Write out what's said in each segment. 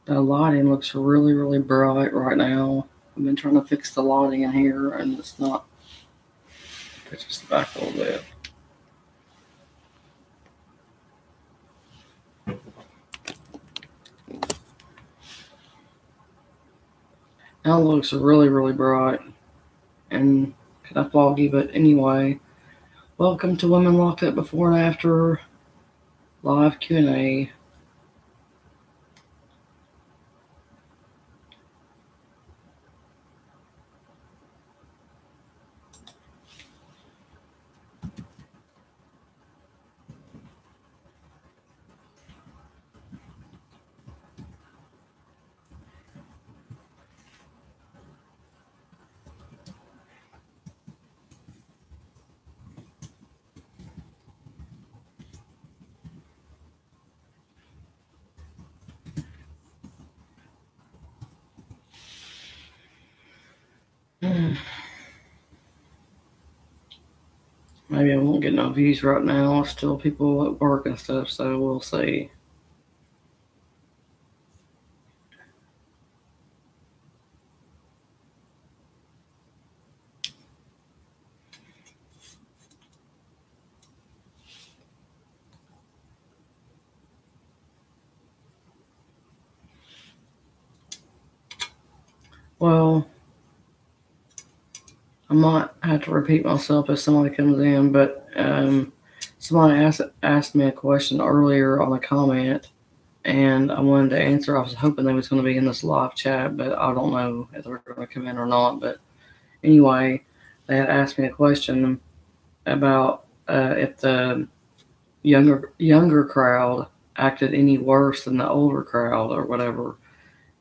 The lighting looks really, really bright right now. I've been trying to fix the lighting in here, and it's not. It's just back a little bit. Now it looks really, really bright and kind of foggy, but anyway. Welcome to Women Locked Up Before and After live Q&A. Maybe I won't get no views right now. Still people at work and stuff, so we'll see. Well, I might have to repeat myself if somebody comes in, but somebody asked me a question earlier on a comment, and I wanted to answer. I was hoping they was going to be in this live chat, but I don't know if they're going to come in or not. But anyway, they had asked me a question about if the younger crowd acted any worse than the older crowd or whatever.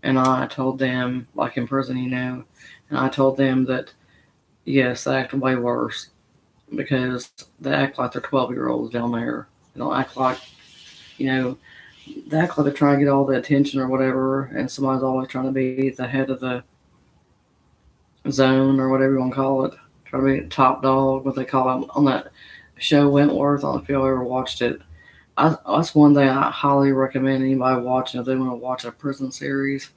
And I told them, like in prison, and I told them that yes, they act way worse because they act like they're 12-year-olds down there. They don't act like, you know, they act like they're trying to get all the attention or whatever, and somebody's always trying to be the head of the zone or whatever you want to call it. Trying to be top dog, what they call it on that show Wentworth. I don't know if you ever watched it. That's one thing I highly recommend anybody watching if they want to watch a prison series.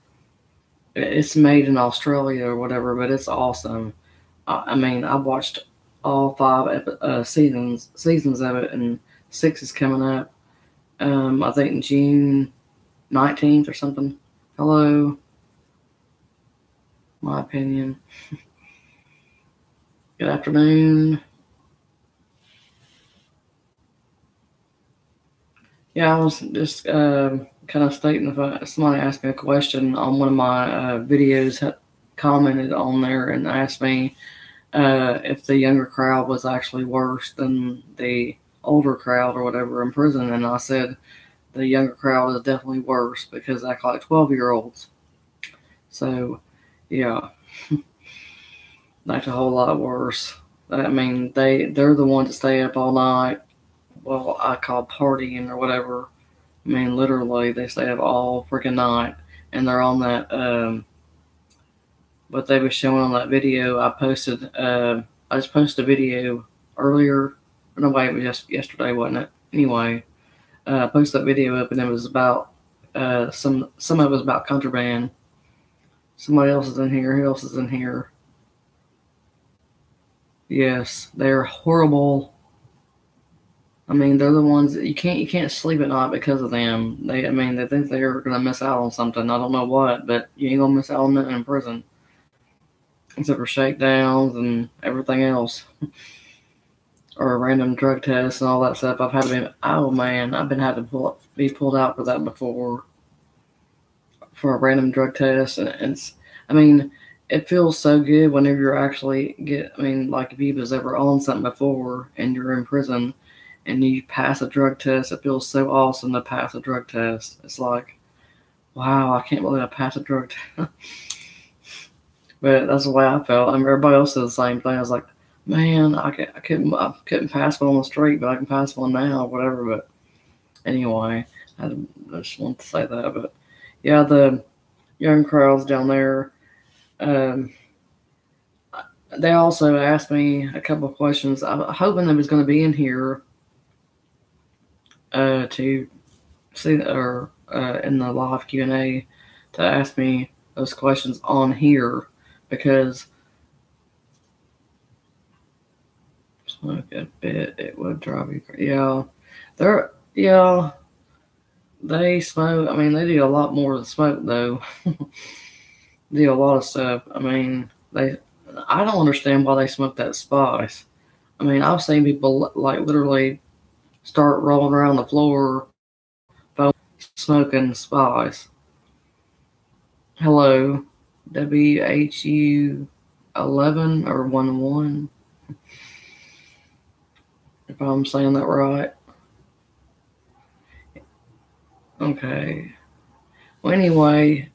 It's made in Australia or whatever, but it's awesome. I mean, I've watched all 5 seasons of it, and 6 is coming up. I think June 19th or something. Hello, my opinion. Good afternoon. Yeah, I was just kind of stating if somebody asked me a question on one of my videos, commented on there and asked me if the younger crowd was actually worse than the older crowd or whatever in prison, and I said the younger crowd is definitely worse because they act like 12-year-olds. So, yeah, that's a whole lot worse. I mean, they're the ones that stay up all night. Well, I call partying or whatever. I mean, literally, they stay up all freaking night, and they're on that. What they were showing on that video, I posted. I just posted a video earlier. No way, it was just yesterday, wasn't it? Anyway, I posted that video up, and it was about some of it was about contraband. Somebody else is in here. Who else is in here? Yes, they're horrible. I mean, they're the ones that you can't sleep at night because of them. I mean, they think they're gonna miss out on something. I don't know what, but you ain't gonna miss out on nothing in prison, except for shakedowns and everything else, or random drug tests and all that stuff. I've had to be. Oh man, I've been had to be pulled out for that before, for a random drug test, and it's. I mean, it feels so good whenever you're actually get. I mean, like if you was ever on something before and you're in prison and you pass a drug test, it feels so awesome to pass a drug test. It's like, wow, I can't believe I passed a drug test. But that's the way I felt. I mean, everybody else said the same thing. I was like, man, I couldn't pass one on the street, but I can pass one now, or whatever. But anyway, I just want to say that. But yeah, the young crowds down there, um, they also asked me a couple of questions. I'm hoping they was going to be in here to see or in the live Q&A, to ask me those questions on here because smoke a bit, it would drive you crazy. Yeah, they're yeah. They smoke. I mean, they do a lot more than smoke, though. Do a lot of stuff. I mean, they. I don't understand why they smoke that spice. I mean, I've seen people like literally start rolling around the floor, smoking spice. Hello, WHU 11 or 11, if I'm saying that right. Okay. Well, anyway,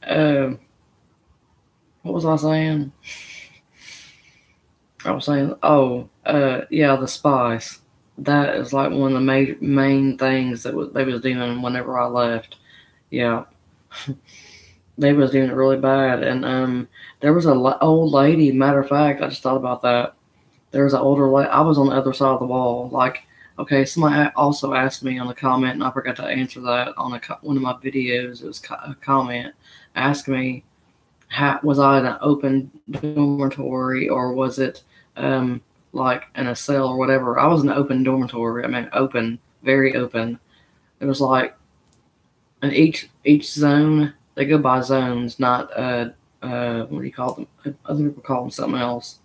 what was I saying? I was saying, yeah, the spice. That is like one of the main things that they was doing whenever I left. Yeah, they was doing it really bad, and there was a old lady. Matter of fact, I just thought about that. There was an older lady. I was on the other side of the wall. Like, okay, somebody also asked me on the comment, and I forgot to answer that on one of my videos. It was a comment asking me, was I in an open dormitory or was it like in a cell or whatever? I was in an open dormitory. I mean, open, very open. It was like in each zone. They go by zones, not what do you call them? Other people call them something else.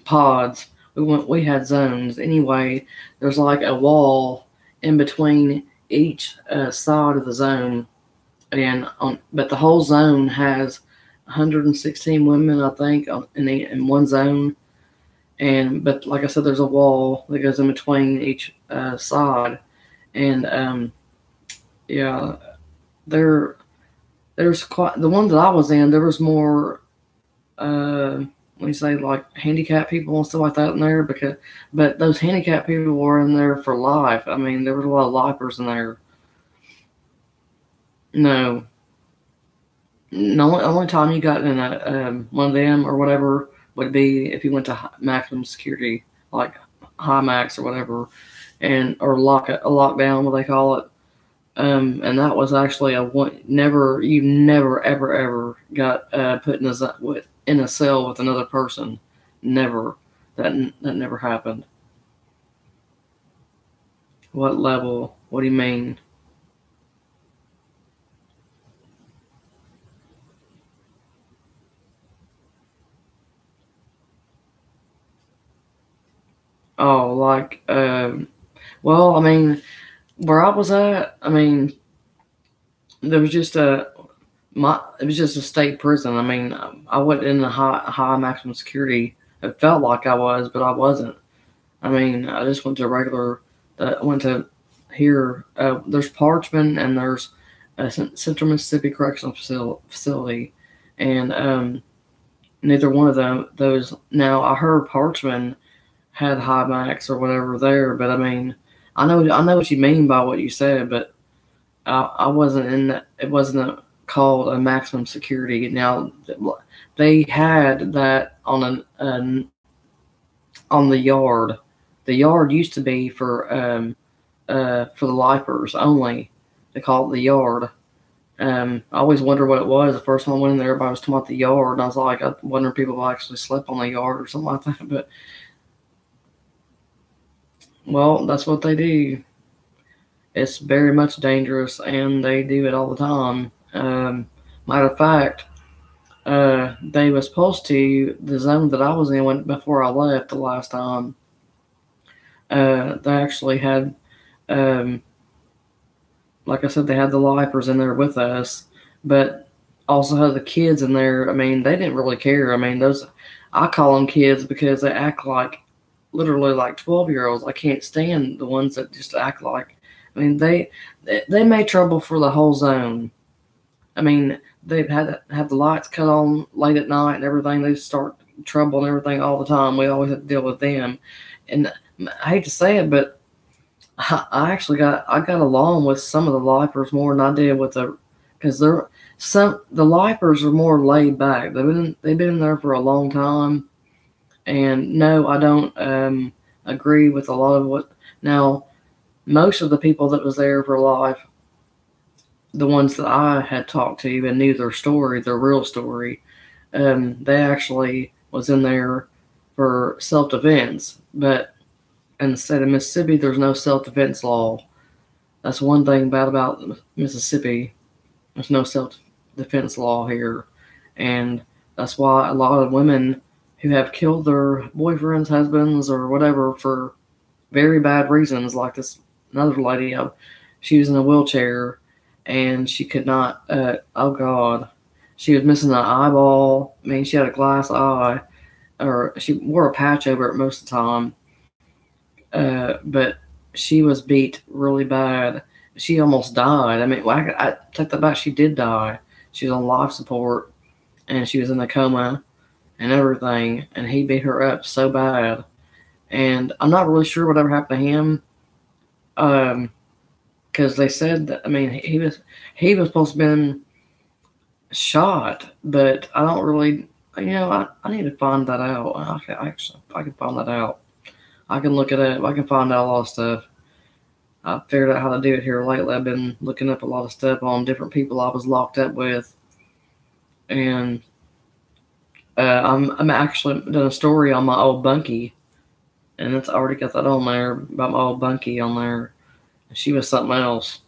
Pods. We had zones. Anyway, there's like a wall in between each side of the zone, but the whole zone has 116 women, I think, in one zone. But like I said, there's a wall that goes in between each side, and yeah, there there's quite the one that I was in. There was more when you say like handicapped people and stuff like that in there, but those handicapped people were in there for life. I mean, there was a lot of lifers in there. No, no, only time you got in one of them or whatever would be if you went to maximum security, like high max or whatever, and or a lockdown, what they call it. And that was actually a one. You never ever got put in a cell with another person. Never. That never happened. What level? What do you mean? Oh, like well, I mean, where I was at, I mean, there was just it was just a state prison. I mean, I wasn't in the high maximum security. It felt like I was, but I wasn't. I mean, I just went to a regular. Went to here. There's Parchman and there's Central Mississippi Correctional Facility, and neither one of those. Now I heard Parchman had high max or whatever there, but I mean, I know what you mean by what you said, but I wasn't in that. It wasn't called a maximum security. Now they had that on the yard. The yard used to be for the lifers only. They call it the yard. I always wonder what it was. The first time I went in there, everybody was talking about the yard, and I was like, I wonder if people actually slept on the yard or something like that. But well, that's what they do. It's very much dangerous, and they do it all the time. Matter of fact, they were supposed to the zone that I was in before I left the last time. They actually had, um, like I said, they had the lifers in there with us, but also had the kids in there. I mean, they didn't really care. I mean, I call them kids because they act like literally like 12-year-olds. I can't stand the ones that just act like. I mean, they made trouble for the whole zone. I mean, they've had to have the lights cut on late at night and everything. They start trouble and everything all the time. We always have to deal with them. And I hate to say it, but I got along with some of the lifers more than I did with because the lifers are more laid back. They've been in there for a long time, and no, I don't agree with a lot of what now. Most of the people that was there for life, the ones that I had talked to and knew their story, their real story, they actually was in there for self-defense. But in the state of Mississippi, there's no self-defense law. That's one thing bad about Mississippi. There's no self-defense law here, and that's why a lot of women who have killed their boyfriends, husbands, or whatever for very bad reasons, like this another lady, she was in a wheelchair and she could not. Oh God, she was missing an eyeball. I mean, she had a glass eye, or she wore a patch over it most of the time. But she was beat really bad. She almost died. I mean, well, I take that back. She did die. She was on life support, and she was in a coma and everything. And he beat her up so bad. And I'm not really sure whatever happened to him. Because they said that, I mean, he was supposed to have been shot, but I don't really, I need to find that out. I can find that out. I can look it up. I can find out a lot of stuff. I figured out how to do it here lately. I've been looking up a lot of stuff on different people I was locked up with, and I'm actually done a story on my old bunkie, and it's already got that on there about my old bunkie on there. She was something else.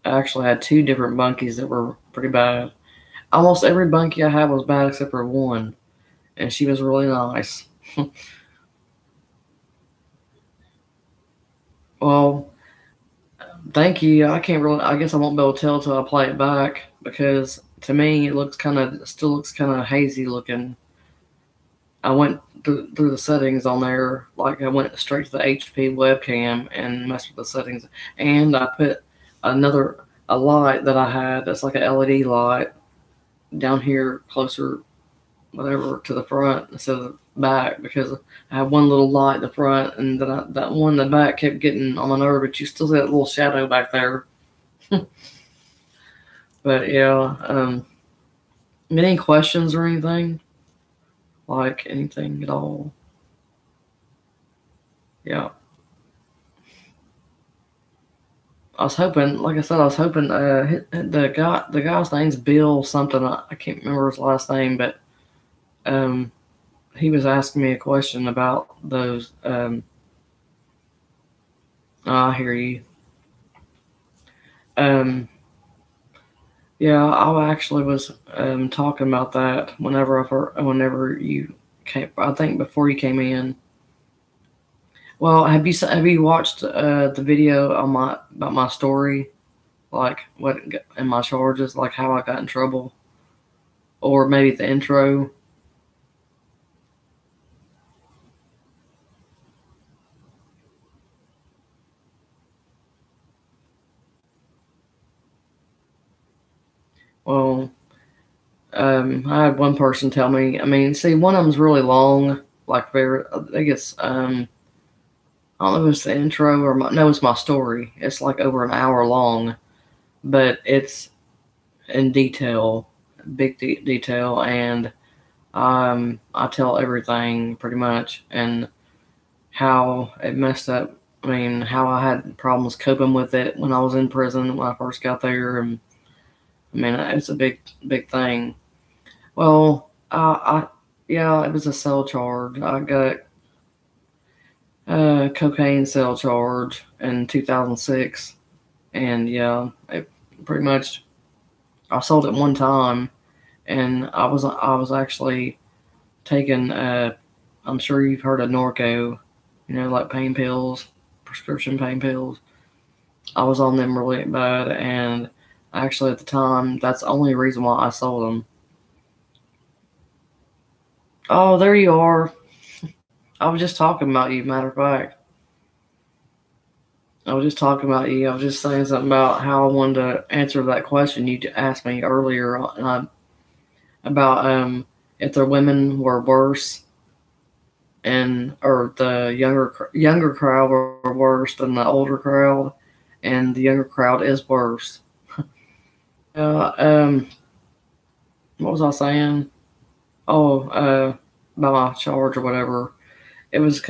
I actually had 2 different bunkies that were pretty bad. Almost every bunkie I had was bad except for one, and she was really nice. Well, thank you. I can't really. I guess I won't be able to tell till I play it back because to me it still looks kind of hazy looking. I went through the settings on there, like I went straight to the HP webcam and messed with the settings, and I put a light that I had that's like an LED light down here closer, whatever, to the front instead of the back because I had one little light in the front, and then that one in the back kept getting on my nerve, but you still see that little shadow back there. But yeah, any questions or anything? Like anything at all? Yeah. I was hoping, like I said, the guy's name's Bill something. I can't remember his last name, but he was asking me a question about those. I hear you. Um, yeah, I actually was talking about that whenever you came. I think before you came in. Well, have you watched the video on about my story, like what and my charges, like how I got in trouble, or maybe the intro? Well, I had one person tell me. I mean, see, one of them's really long, like very. I think it's I don't know if it's the intro or no, it's my story. It's like over an hour long, but it's in detail, big detail, and I tell everything pretty much and how it messed up. I mean, how I had problems coping with it when I was in prison when I first got there, and I mean, it's a big thing. Well, yeah, it was a cell charge. I got a cocaine cell charge in 2006, and yeah, it pretty much I sold it one time, and I was actually taking. I'm sure you've heard of Norco, like pain pills, prescription pain pills. I was on them really bad, and actually at the time, that's the only reason why I sold them. Oh, there you are. I was just talking about you. Matter of fact, I was just talking about you. I was just saying something about how I wanted to answer that question you asked me earlier about if the women were worse and or the younger crowd were worse than the older crowd, and the younger crowd is worse. What was I saying? Oh, about my charge or whatever. It was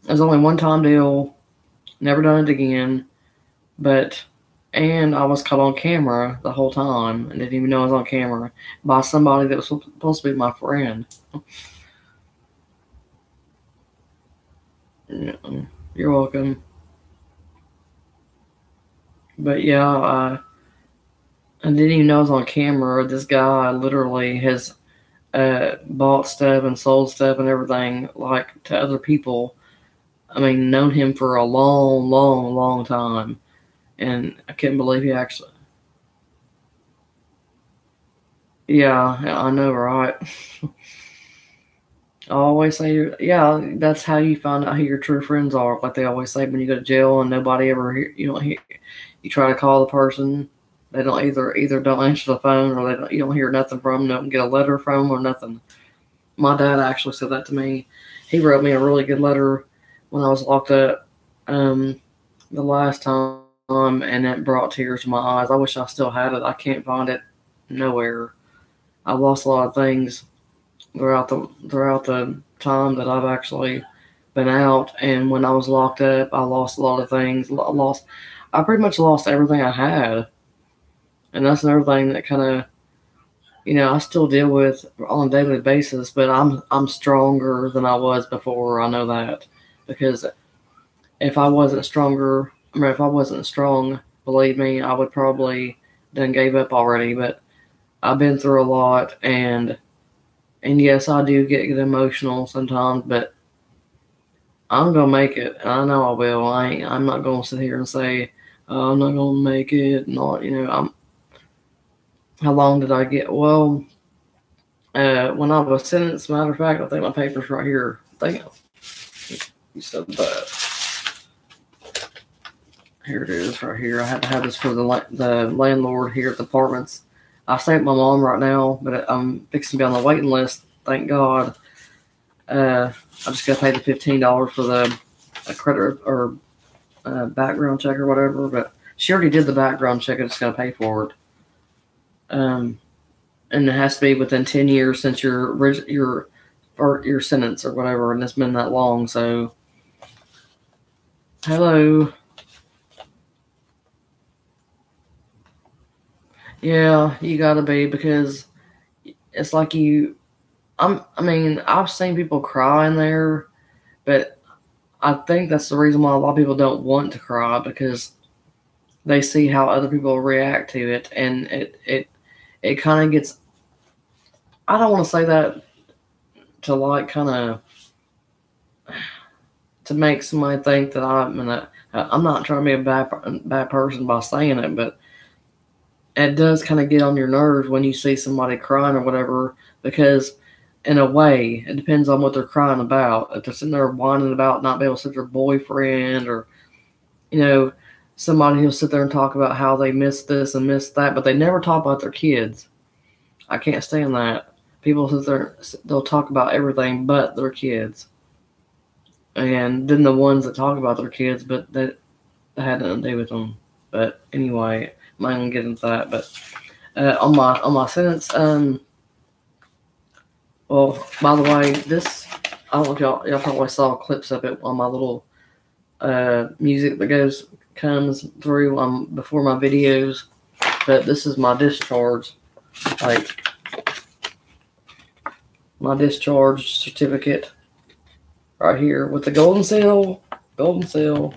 only one time deal. Never done it again. But And I was caught on camera the whole time and didn't even know I was on camera by somebody that was supposed to be my friend. You're welcome. But yeah, I didn't even know I was on camera. This guy literally has bought stuff and sold stuff and everything like to other people. I mean, known him for a long, long, long time, and I couldn't believe he actually. Yeah, I know, right? I always say, yeah, that's how you find out who your true friends are. Like they always say, when you go to jail and nobody ever hear, you don't hear, you try to call the person, they don't either don't answer the phone or they don't, you don't hear nothing from them, don't get a letter from them or nothing. My dad actually said that to me. He wrote me a really good letter when I was locked up the last time, and it brought tears to my eyes. I wish I still had it. I can't find it nowhere. I've lost a lot of things throughout the time that I've actually been out, and when I was locked up, I lost a lot of things. I pretty much lost everything I had, and that's another thing that kind of I still deal with on a daily basis. But I'm stronger than I was before. I know that because if I wasn't stronger, if I wasn't strong, believe me, I would probably done gave up already. But I've been through a lot, and yes, I do get emotional sometimes, but I'm gonna make it. I know I will. I'm not gonna sit here and say I'm not gonna make it. Not I'm. How long did I get? Well, when I was sentenced, matter of fact, I think my paper's right here. I think you said that. Here it is, right here. I had to have this for the landlord here at the apartments. I stay with my mom right now, but I'm fixing to be on the waiting list. Thank God. I just got to pay the $15 for the credit or background check or whatever. But she already did the background check. I just got to pay for it. And it has to be within 10 years since your sentence or whatever, and it's been that long. So, hello. Yeah, you got to be because it's like I've seen people cry in there, but I think that's the reason why a lot of people don't want to cry because they see how other people react to it, and it kind of gets. I don't want to say that to like kind of to make somebody think that I'm not trying to be a bad person by saying it, but it does kind of get on your nerves when you see somebody crying or whatever because. In a way, it depends on what they're crying about. If they're sitting there whining about not being able to see their boyfriend, or somebody who'll sit there and talk about how they miss this and miss that, but they never talk about their kids. I can't stand that. People sit there, they'll talk about everything but their kids, and then the ones that talk about their kids, but that had nothing to do with them. But anyway, I'm not gonna get into that. But on my sentence, well, by the way, this I don't know if y'all probably saw clips of it on my little music that comes through before my videos, but this is my discharge, like my discharge certificate right here with the golden seal. Golden seal.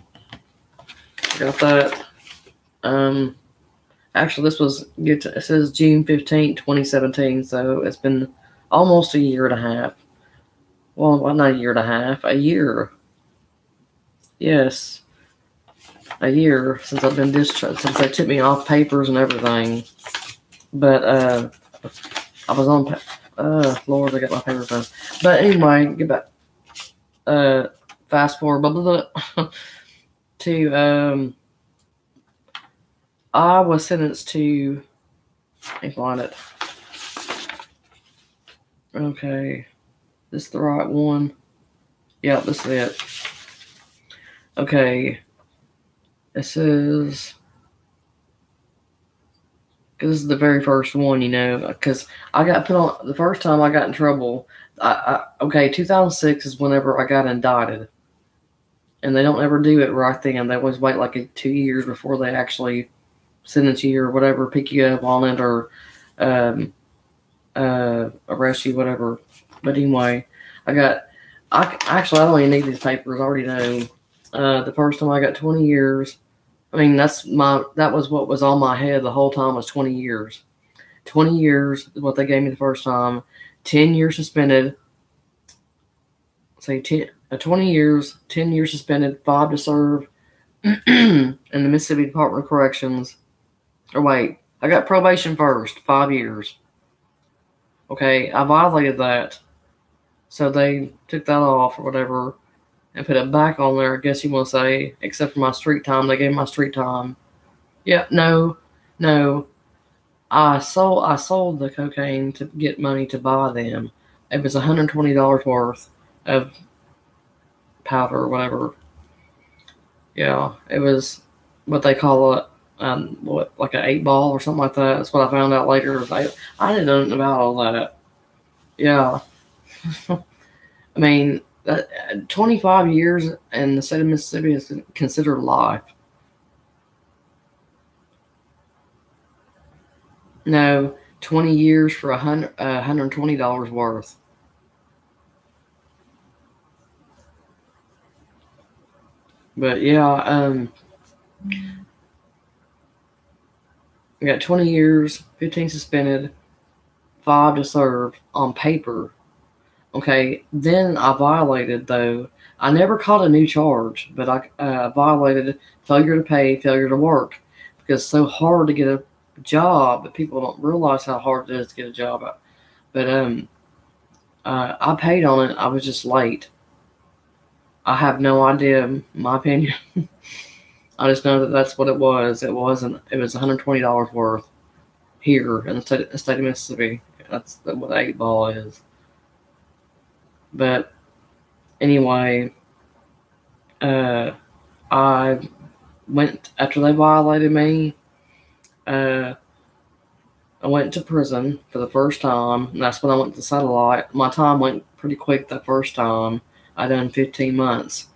Got that. Actually, it says June 15th, 2017, so it's been almost a year and a half. Well, not a year and a half, a year. Yes, a year since I've been discharged, since they took me off papers and everything. But I was on. Lord, I got my papers done. But anyway, get back. Fast forward, blah blah blah. To I was sentenced to. Let me find it. Okay, this is the right one. Yeah, this is it. Okay, it says. Because this is the very first one, because I got put on, the first time I got in trouble, 2006 is whenever I got indicted. And they don't ever do it right then. They always wait like 2 years before they actually sentence you or whatever, pick you up on it, or arrest you, whatever. But anyway, I don't even need these papers. I already know. The first time I got 20 years. I mean, that was what was on my head the whole time, was 20 years. 20 years is what they gave me the first time. 10 years suspended. Say 20 years, 10 years suspended, 5 to serve in the Mississippi Department of Corrections. Or wait, I got probation first, 5 years. Okay, I violated that. So they took that off or whatever and put it back on there, I guess you want to say, except for my street time. They gave me my street time. Yeah, no. I sold the cocaine to get money to buy them. It was $120 worth of powder or whatever. Yeah, it was what they call it, like an 8-ball or something like that. That's what I found out later. I didn't know nothing about all that. Yeah. I mean, 25 years in the state of Mississippi is considered life. No, 20 years for $120 worth. But yeah, I got 20 years, 15 suspended, 5 to serve on paper. Okay, then I violated, though. I never caught a new charge, but I violated failure to pay, failure to work, because it's so hard to get a job, but people don't realize how hard it is to get a job. But I paid on it. I was just late. I have no idea, in my opinion. I just know that that's what it was. It was $120 worth here in the state of Mississippi. That's what 8-ball is. But anyway, I went after they violated me. I went to prison for the first time, and that's when I went to satellite. My time went pretty quick that first time. I done 15 months.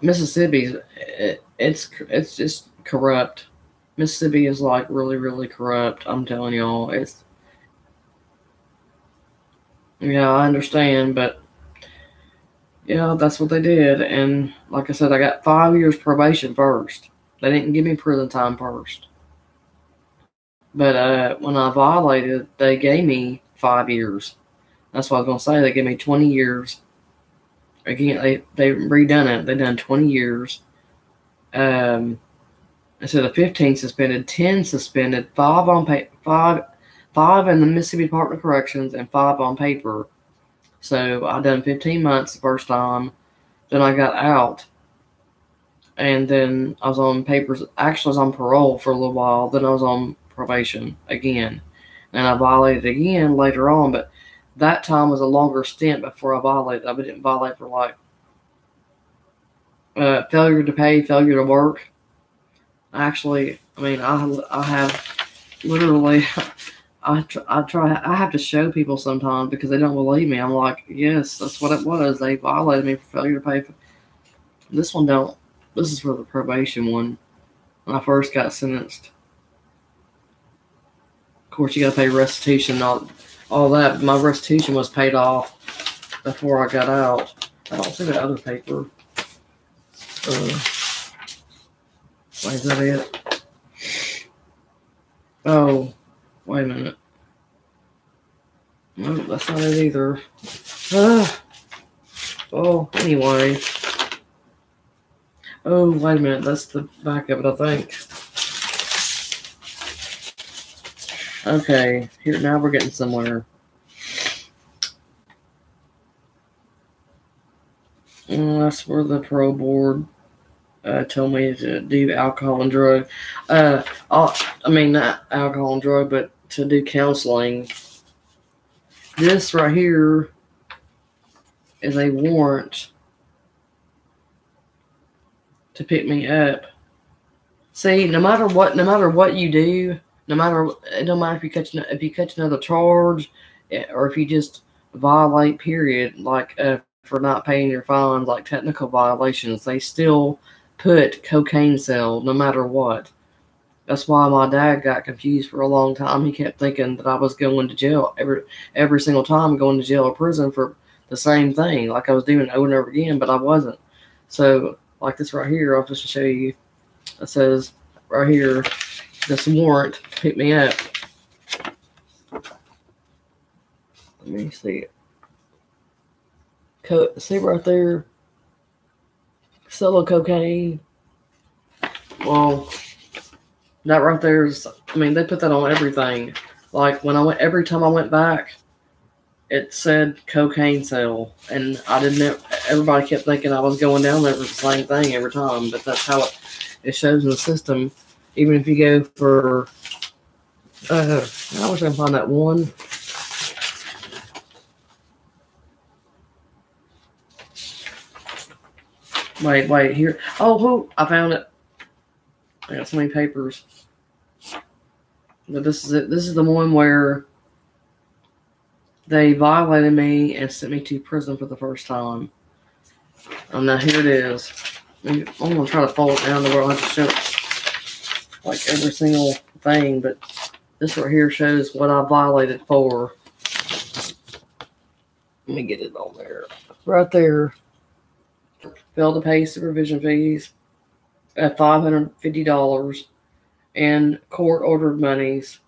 Mississippi, it's just corrupt. Mississippi is like really, really corrupt. I'm telling y'all, yeah, I understand, but yeah, that's what they did. And like I said, I got 5 years probation first. They didn't give me prison time first. But when I violated, they gave me 5 years. That's what I was going to say. They gave me 20 years. Again, they redone it. They done 20 years. Instead of 15 suspended, 10 suspended, 5 on five in the Mississippi Department of Corrections, and 5 on paper. So I done 15 months the first time. Then I got out, and then I was on papers. Actually, I was on parole for a little while. Then I was on probation again, and I violated again later on. But that time was a longer stint before I violated. I didn't violate for like failure to pay, failure to work. Actually, I mean, I have literally. I have to show people sometimes because they don't believe me. I'm like, yes, that's what it was. They violated me for failure to pay. This one don't. This is for the probation one. When I first got sentenced. Of course, you got to pay restitution, all that. My restitution was paid off before I got out. I don't see the other paper. Wait, is that it? Oh. Wait a minute. No, that's not it either. Oh, anyway. Oh, wait a minute. That's the back of it, I think. Okay, here now we're getting somewhere. That's where the parole board told me to do alcohol and drug. I mean, not alcohol and drug, but to do counseling. This right here is a warrant to pick me up. See, no matter what you do, it don't matter if you catch another charge, or if you just violate. Period. Like for not paying your fines, like technical violations, they still put cocaine cell no matter what. That's why my dad got confused for a long time. He kept thinking that I was going to jail every single time, going to jail or prison for the same thing, like I was doing it over and over again, but I wasn't. So, like this right here, I'll just show you. It says right here, this warrant to pick me up. Let me see it. See right there, solo cocaine. Well, that right there is, I mean, they put that on everything. Like when I went, every time I went back, it said cocaine sale, and I didn't. Everybody kept thinking I was going down there for the same thing every time, but that's how it shows in the system. Even if you go for, I wish I could find that one. Wait, here. Oh, I found it. I got so many papers. But this is it. This is the one where they violated me and sent me to prison for the first time. Now here it is. I'm gonna try to fold it down to where I have to show it, like every single thing, but this right here shows what I violated for. Let me get it on there. Right there. Failed to pay supervision fees at $550 and court ordered monies,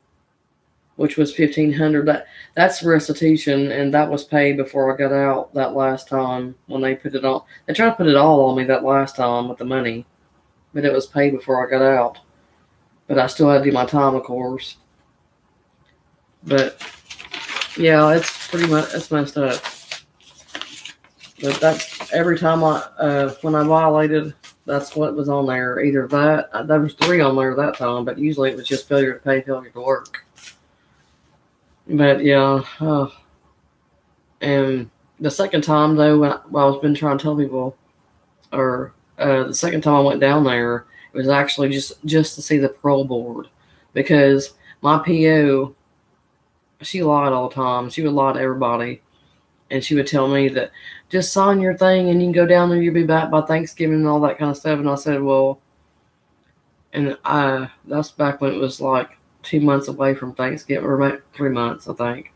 which was $1,500. That's restitution, and that was paid before I got out that last time when they put it on. They tried to put it all on me that last time with the money, but it was paid before I got out. But I still had to do my time, of course. But yeah, it's pretty much, it's messed up. But that's every time when I violated, that's what was on there. Either that, there was 3 on there that time, but usually it was just failure to pay, failure to work. But yeah, and the second time though, when I've been trying to tell people, or the second time I went down there, it was actually just to see the parole board, because my PO, she lied all the time. She would lie to everybody, and she would tell me that just sign your thing and you can go down there. You'll be back by Thanksgiving and all that kind of stuff. And I said, well, and that's back when it was like 2 months away from Thanksgiving, or about 3 months, I think.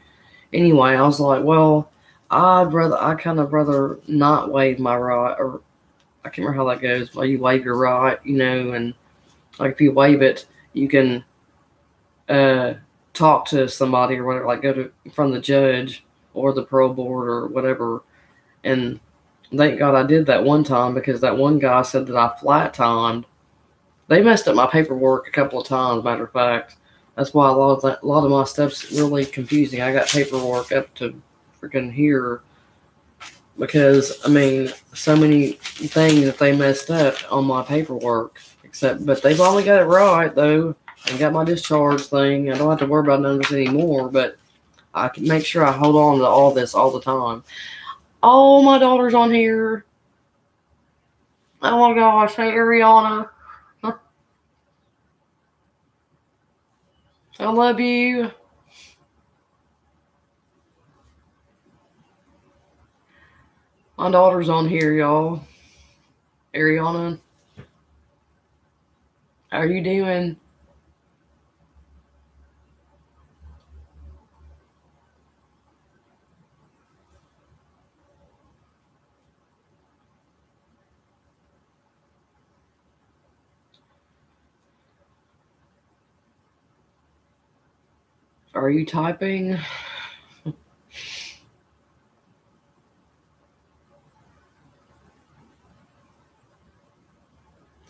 Anyway, I was like, well, I kind of rather not waive my right, or I can't remember how that goes. Well, you waive your right, and like if you waive it, you can talk to somebody or whatever, like go to from the judge or the parole board or whatever. And thank God I did that one time, because that one guy said that I flat timed. They messed up my paperwork a couple of times, matter of fact. That's why a lot of my stuff's really confusing. I got paperwork up to freaking here because, I mean, so many things that they messed up on my paperwork. But they've only got it right, though, and got my discharge thing. I don't have to worry about none of this anymore, but I can make sure I hold on to all this all the time. Oh, my daughter's on here. Oh my gosh, hey Ariana. I love you. My daughter's on here, y'all. Ariana, how are you doing? Are you typing?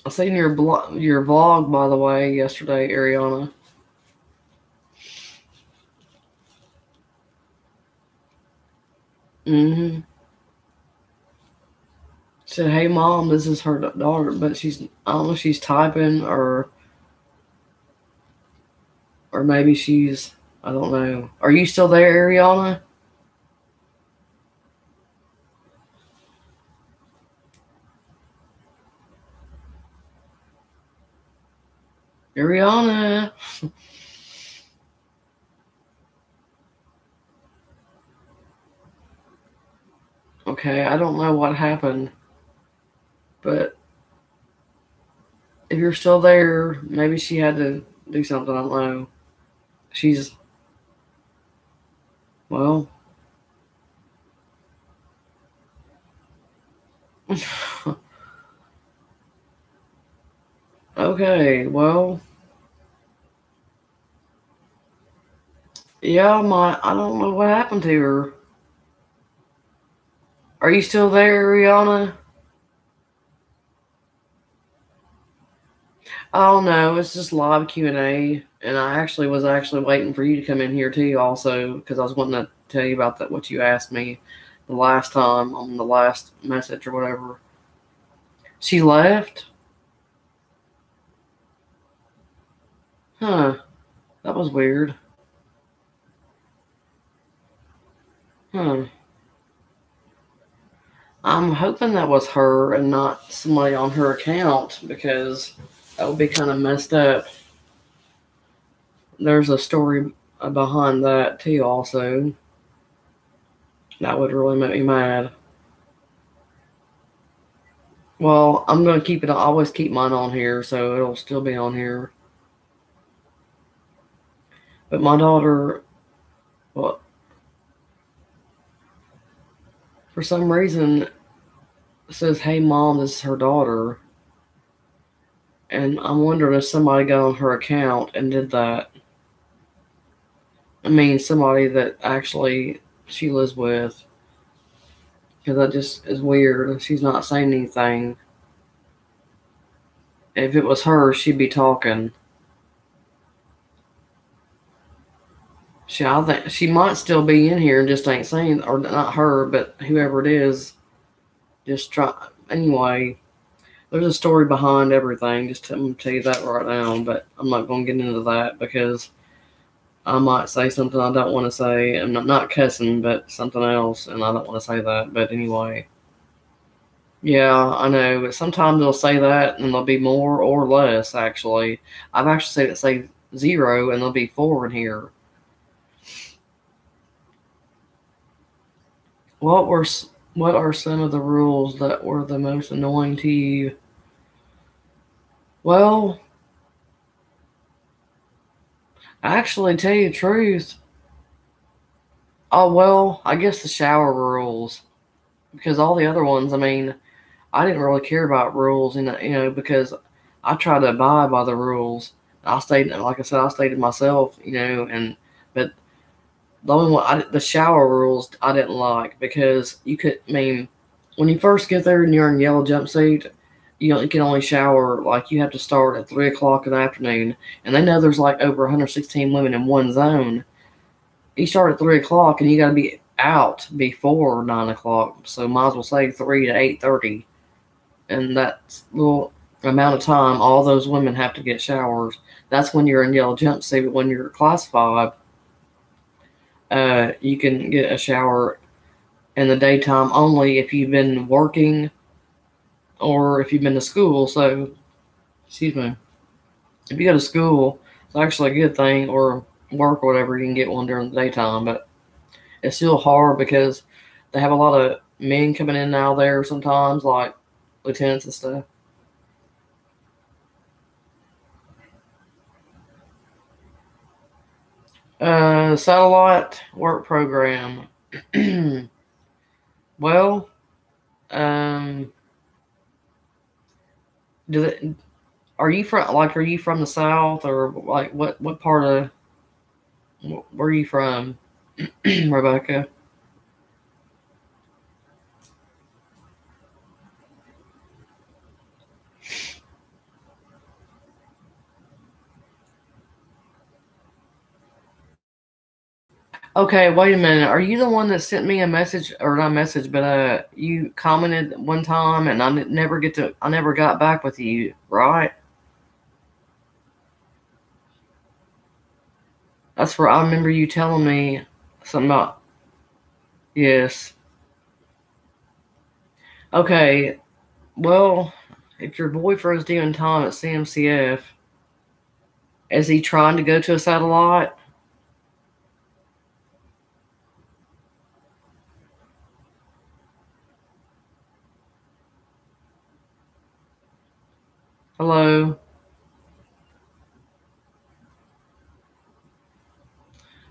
I seen your vlog, by the way, yesterday, Ariana. Mm-hmm. Said, hey mom, this is her daughter, but I don't know if she's typing or maybe I don't know. Are you still there, Ariana? Ariana. Okay, I don't know what happened, but if you're still there, maybe she had to do something. I don't know. She's, well, okay, well, yeah, I don't know what happened to her. Are you still there, Rihanna? Oh no, it's just live Q&A, and I actually was waiting for you to come in here too, also, because I was wanting to tell you about that what you asked me the last time on the last message or whatever. She left? Huh, that was weird. Huh. I'm hoping that was her and not somebody on her account because that would be kind of messed up. There's a story behind that too, also. That would really make me mad. Well, I'm gonna keep it. I always keep mine on here, so it'll still be on here. But my daughter, well, for some reason, says, "Hey, mom, this is her daughter," and I'm wondering if somebody got on her account and did that. I mean, somebody that actually she lives with, because that just is weird. She's not saying anything. If it was her, she'd be talking. I think she might still be in here and just ain't saying, or not her, but whoever it is, just try. Anyway, there's a story behind everything. Just I'm gonna tell you that right now, but I'm not gonna get into that because I might say something I don't want to say. I'm not cussing, but something else, and I don't want to say that. But anyway, yeah, I know. But sometimes they'll say that, and there'll be more or less. Actually, I've actually say zero, and there'll be four in here. What were what are some of the rules that were the most annoying to you? Well, actually, tell you the truth. Oh well, I guess the shower rules because all the other ones. I mean, I didn't really care about rules, because I tried to abide by the rules. I stayed, like I said, I stayed to myself, and but the only one, the shower rules, I didn't like because you could. I mean, when you first get there and you're in yellow jumpsuit, you can only shower like you have to start at 3 o'clock in the afternoon, and they know there's like over 116 women in one zone. You start at 3 o'clock and you got to be out before 9 o'clock, so might as well say 3 to 8:30, and that little amount of time, all those women have to get showers. That's when you're in yellow jumpsuit. But when you're classified, you can get a shower in the daytime only if you've been working or if you've been to school. So, excuse me, if you go to school, it's actually a good thing, or work or whatever, you can get one during the daytime. But it's still hard because they have a lot of men coming in now there sometimes, like lieutenants and stuff. Satellite work program. Well, um, do they, are you from the South, or like what part of where are you from, Rebecca? Okay, wait a minute. Are you the one that sent me a message, or not a message, but you commented one time, and I never got back with you, right? That's where I remember you telling me something about. Yes. Okay. Well, if your boyfriend's doing time at CMCF, is he trying to go to a satellite? Hello.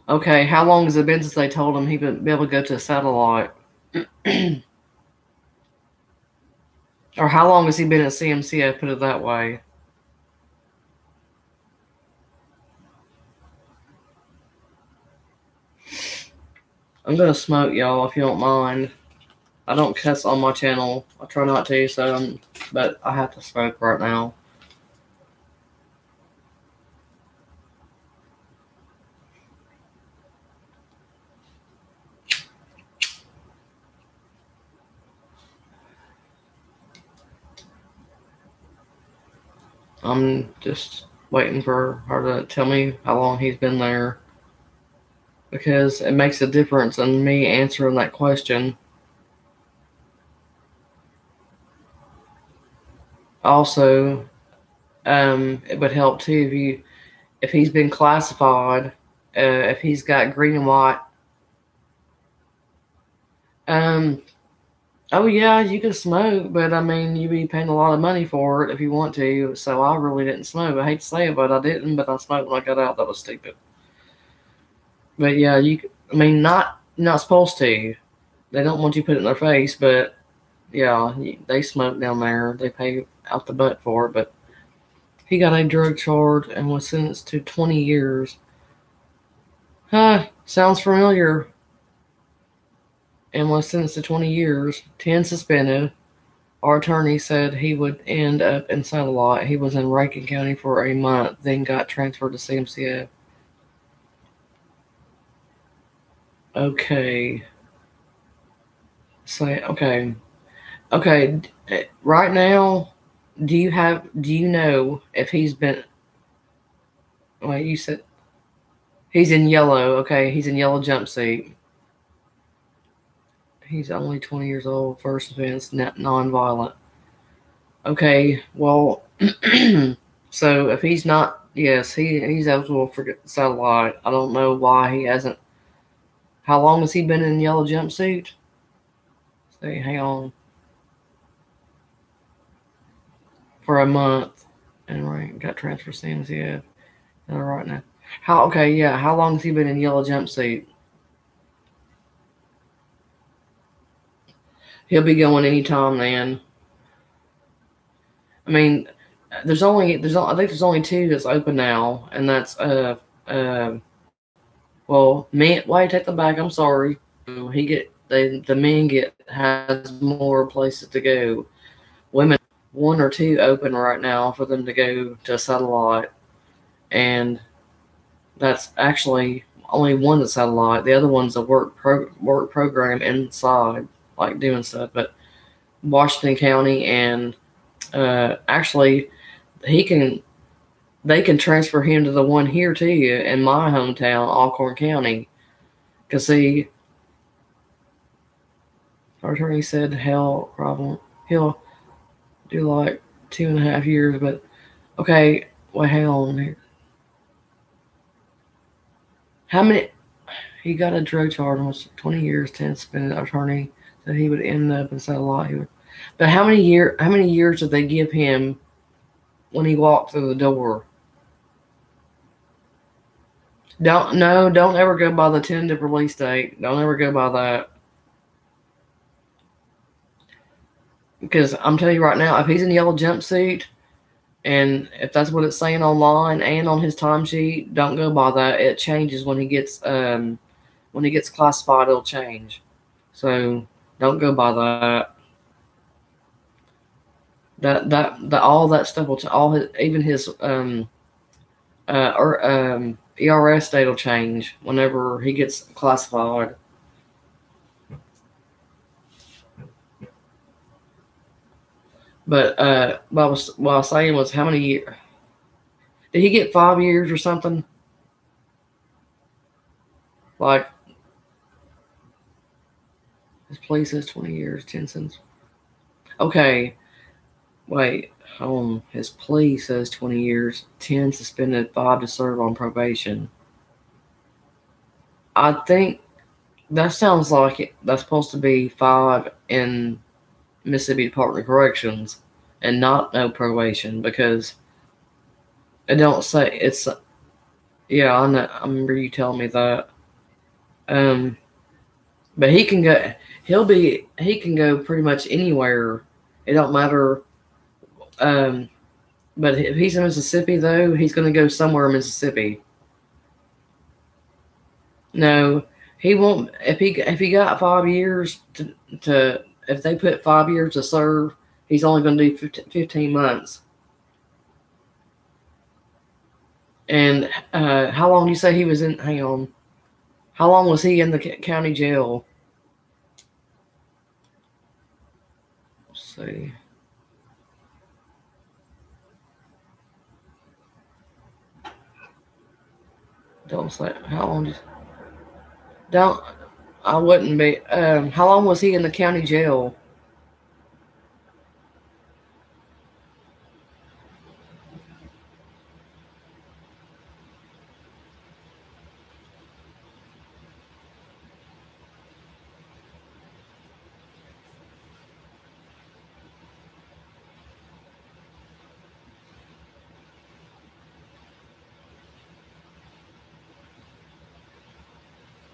Okay, how long has it been since they told him he would be able to go to a satellite? Or how long has he been at CMCO, put it that way? I'm gonna smoke, y'all, if you don't mind. I don't cuss on my channel. I try not to, but I have to smoke right now. I'm just waiting for her to tell me how long he's been there, because it makes a difference in me answering that question. Also, it would help too if he's been classified, if he's got green and white. Um, oh yeah, you can smoke, but I mean, you'd be paying a lot of money for it if you want to. So I really didn't smoke. I hate to say it, but I didn't. But I smoked when I got out. That was stupid. But yeah, I mean, not supposed to. They don't want you to put it in their face, but yeah, they smoke down there. They pay out the butt for it. But he got a drug charge and was sentenced to 20 years. Huh, sounds familiar. And was sentenced to 20 years, 10 suspended. Our attorney said he would end up in Satellite. He was in Rankin County for a month, then got transferred to CMCO. Okay. Okay. Right now, do you know if he's been, well, you said he's in yellow. Okay, he's in yellow jumpsuit. He's only 20 years old, first offense, non-violent. Okay, well, so if he's not, yes, he's eligible for Satellite. I don't know why he hasn't. How long has he been in yellow jumpsuit? Say, hang on. For a month. And right, got transfer scenes, yeah. All right now. Okay, yeah, how long has he been in yellow jumpsuit? He'll be going anytime then. I mean, I think there's only two that's open now, and that's well, men. Wait, take the back. I'm sorry. The men get has more places to go. Women, one or two open right now for them to go to Satellite, and that's actually only one that's Satellite. The other one's a work program inside, like doing stuff. But Washington County and actually, he can they can transfer him to the one here to you in my hometown, Alcorn County. Cause see, our attorney said he'll do like 2.5 years, but okay, well, hang on here. How many? He got a drug charge, was 20 years, 10 suspended. Attorney said he would end up in Satellite. But how many years did they give him when he walked through the door? Don't ever go by the tentative release date. Don't ever go by that. Because I'm telling you right now, if he's in yellow jumpsuit, and if that's what it's saying online and on his timesheet, don't go by that. It changes when he gets classified. It'll change. So don't go by that. That all that stuff will all his even his ERS date will change whenever he gets classified. But what I was saying was, how many years did he get? 5 years or something? Like his plea says 20 years, 10 cents. Okay, wait. His plea says 20 years, 10 suspended, 5 to serve on probation. I think that sounds like that's supposed to be 5 in Mississippi Department of Corrections and not no probation, because it don't say it's. Yeah, I know. I remember you telling me that. Um, but he can go. He can go pretty much anywhere. It don't matter. Um, but if he's in Mississippi, though, he's going to go somewhere in Mississippi. No, he won't. If he got 5 years to if they put 5 years to serve, he's only going to do 15 months. And how long do you say he was in? Hang on. How long was he in the county jail? Let's see. Don't say how long. Don't. I wouldn't be. How long was he in the county jail?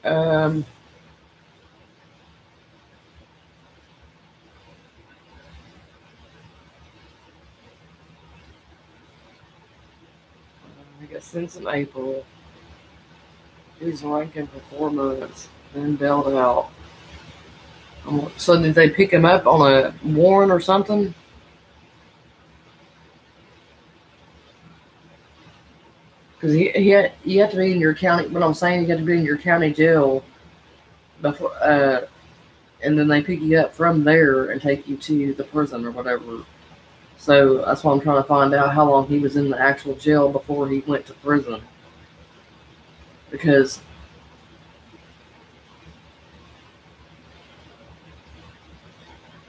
Um, I guess since in April, he was ranking for 4 months, then bailed out. So did they pick him up on a warrant or something? Because you have to be in your county. What I'm saying, you have to be in your county jail before, and then they pick you up from there and take you to the prison or whatever. So that's why I'm trying to find out how long he was in the actual jail before he went to prison. Because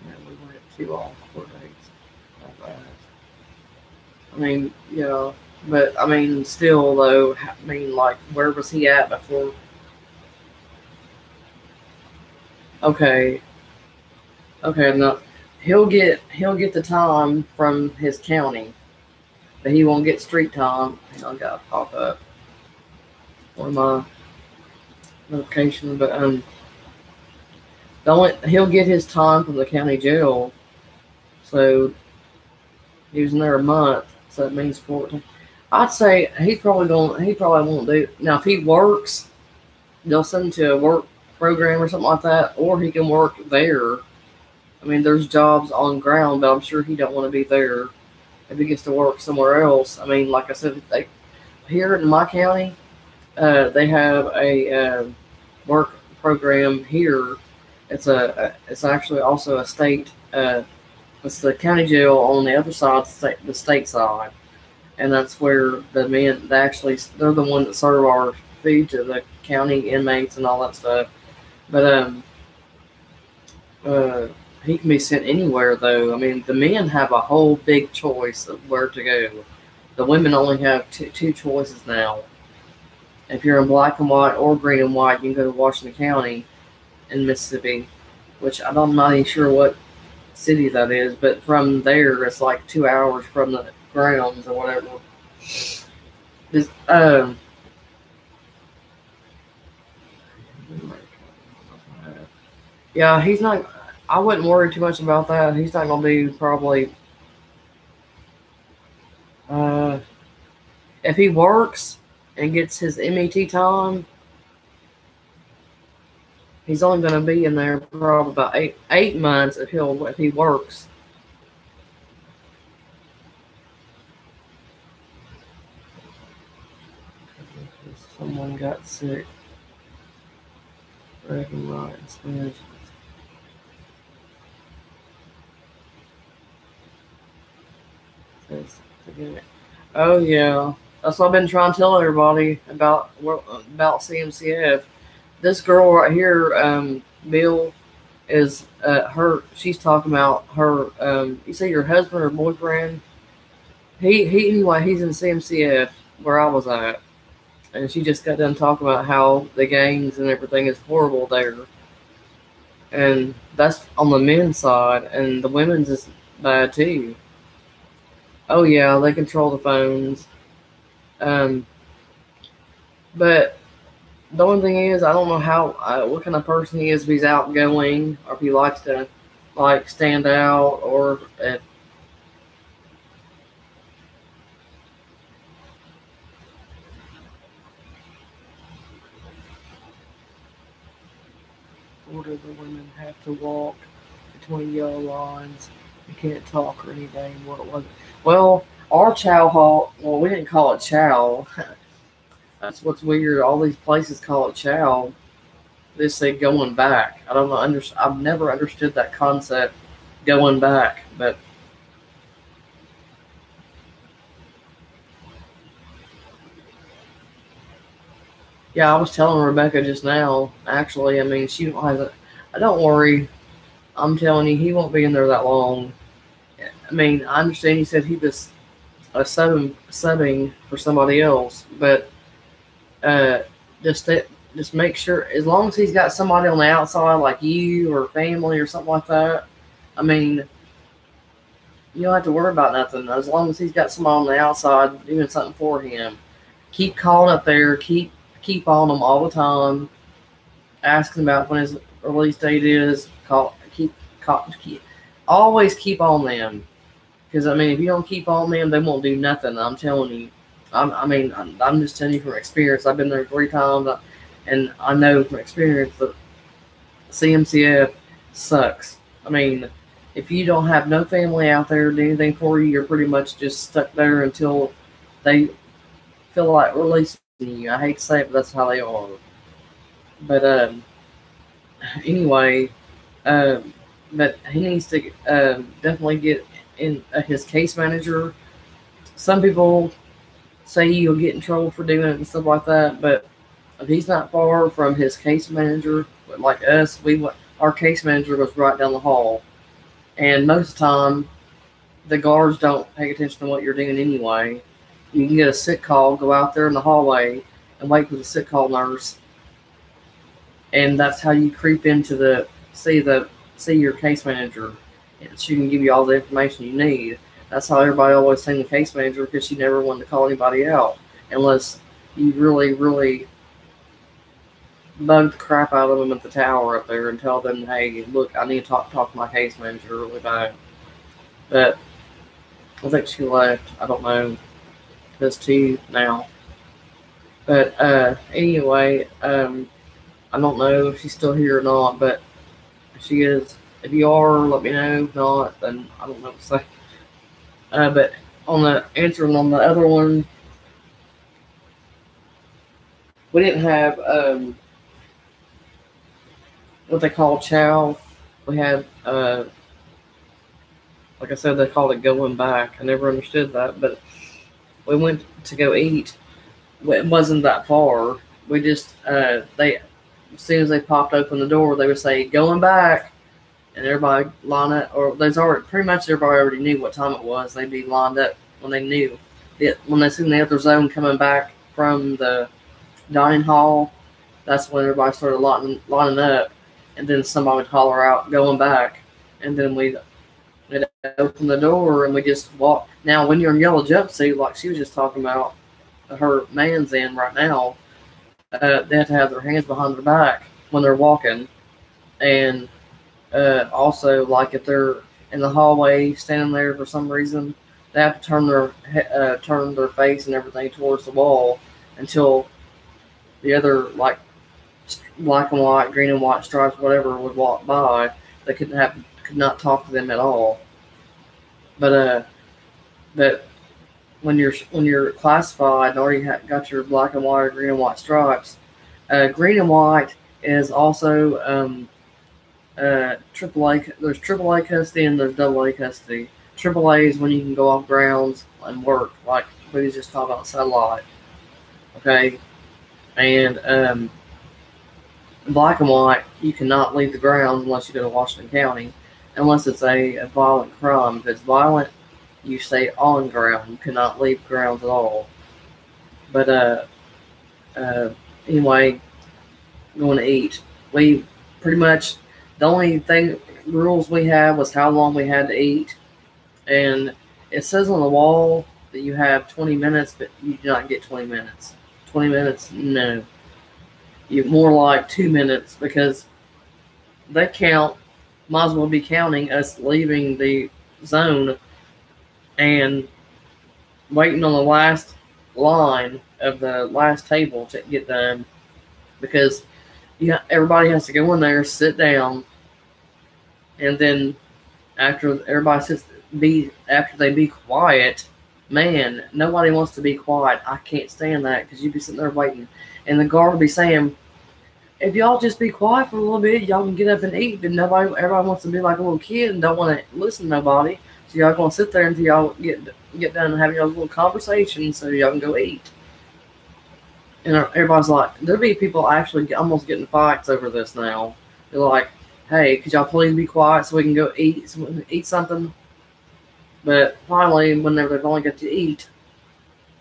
we went too long, 4 days. I mean, yeah, but I mean, still though, I mean, like, where was he at before? Okay, okay, no, he'll get the time from his county, but he won't get street time. Hang on, I gotta pop up on my notification, but he'll get his time from the county jail. So he was in there a month, so that means 14. I'd say he probably won't do now if he works. They'll send him to a work program or something like that, or he can work there. I mean, there's jobs on ground, but I'm sure he don't want to be there if he gets to work somewhere else. I mean, like I said, here in my county, they have a work program here. It's actually also a state. It's the county jail on the other side, the state side, and that's where they're the one that serve our food to the county inmates and all that stuff. But uh, he can be sent anywhere though. I mean, the men have a whole big choice of where to go. The women only have two choices now. If you're in black and white or green and white, you can go to Washington County in Mississippi, which I'm not even sure what city that is, but from there it's like 2 hours from the grounds or whatever. Just, yeah, he's not. I wouldn't worry too much about that. He's not gonna be probably. Uh, if he works and gets his MET time, he's only gonna be in there probably about eight months if he works. Someone got sick. Bragging rights. Oh yeah, that's what I've been trying to tell everybody about CMCF. This girl right here, Bill, is her. She's talking about her. You say your husband or boyfriend? He anyway. He's in CMCF where I was at, and she just got done talking about how the gangs and everything is horrible there, and that's on the men's side, and the women's is bad too. Oh yeah, they control the phones. Um, but The only thing is, I don't know how what kind of person he is. If he's outgoing, or if he likes to like stand out, or if or do the women have to walk between yellow lines? They can't talk or anything. What was it? Well, our chow hall. Well, we didn't call it chow. That's what's weird. All these places call it chow. They say going back. I don't know. I've never understood that concept, going back. But yeah, I was telling Rebecca just now. Actually, I mean, she has a. Don't worry. I'm telling you, he won't be in there that long. I mean, I understand you said he was subbing for somebody else, but uh, just that, just make sure as long as he's got somebody on the outside like you or family or something like that. I mean, you don't have to worry about nothing as long as he's got someone on the outside doing something for him. Keep calling up there. Keep on him all the time. Asking about when his release date is. Keep always keep on them. Because I mean, if you don't keep on them, they won't do nothing. I'm telling you. I'm just telling you from experience. I've been there 3 times, and I know from experience that CMCF sucks. I mean, if you don't have no family out there to do anything for you, you're pretty much just stuck there until they feel like releasing you. I hate to say it, but that's how they are. But anyway, um, but he needs to definitely get in his case manager. Some people say you'll get in trouble for doing it and stuff like that, but if he's not far from his case manager, like us, our case manager was right down the hall, and most of the time the guards don't pay attention to what you're doing anyway. You can get a sick call, go out there in the hallway, and wait for the sick call nurse, and that's how you creep into see your case manager, and she can give you all the information you need. That's how everybody always seen the case manager because she never wanted to call anybody out unless you really, really bug the crap out of them at the tower up there and tell them, hey, look, I need to talk to my case manager really bad. But I think she left. I don't know. There's two now. But anyway, I don't know if she's still here or not, but if she is, if you are, let me know. If not, then I don't know what to say. But on the answering on the other one, we didn't have what they call chow. We had, like I said, they called it going back. I never understood that, but we went to go eat. It wasn't that far. We just they as soon as they popped open the door, they would say going back, and everybody line up. Or there's already pretty much everybody already knew what time it was. They'd be lined up when they knew it. When they seen the other zone coming back from the dining hall, that's when everybody started lining up, and then somebody would holler out going back, and then we'd open the door and we just walk. Now, when you're in yellow jumpsuit, like she was just talking about, her man's in right now, they have to have their hands behind their back when they're walking, and also like if they're in the hallway standing there for some reason, they have to turn their face and everything towards the wall until the other like black and white, green and white stripes, whatever would walk by. They could not talk to them at all. But but when you're classified and already got your black and white or green and white stripes, green and white is also AAA. There's AAA custody and there's AA custody. AAA is when you can go off grounds and work, like we was just talking about satellite. Okay, and black and white, you cannot leave the grounds unless you go to Washington County, unless it's a violent crime. If it's violent, you stay on ground. You cannot leave grounds at all. But uh, anyway, going to eat. We pretty much the only thing rules we had was how long we had to eat, and it says on the wall that you have 20 minutes, but you do not get 20 minutes. 20 minutes, no. You more like 2 minutes because they count. Might as well be counting us leaving the zone and waiting on the last line of the last table to get done because everybody has to go in there, sit down, and then after everybody after they be quiet, man, nobody wants to be quiet. I can't stand that because you'd be sitting there waiting, and the guard would be saying, "If y'all just be quiet for a little bit, y'all can get up and eat." But everybody wants to be like a little kid and don't want to listen to nobody. So y'all gonna sit there until y'all get done having y'all little conversation, so y'all can go eat. And everybody's like, there'll be people actually almost getting fights over this now. They're like, "Hey, could y'all please be quiet so we can go eat something?" But finally, whenever they've only got to eat,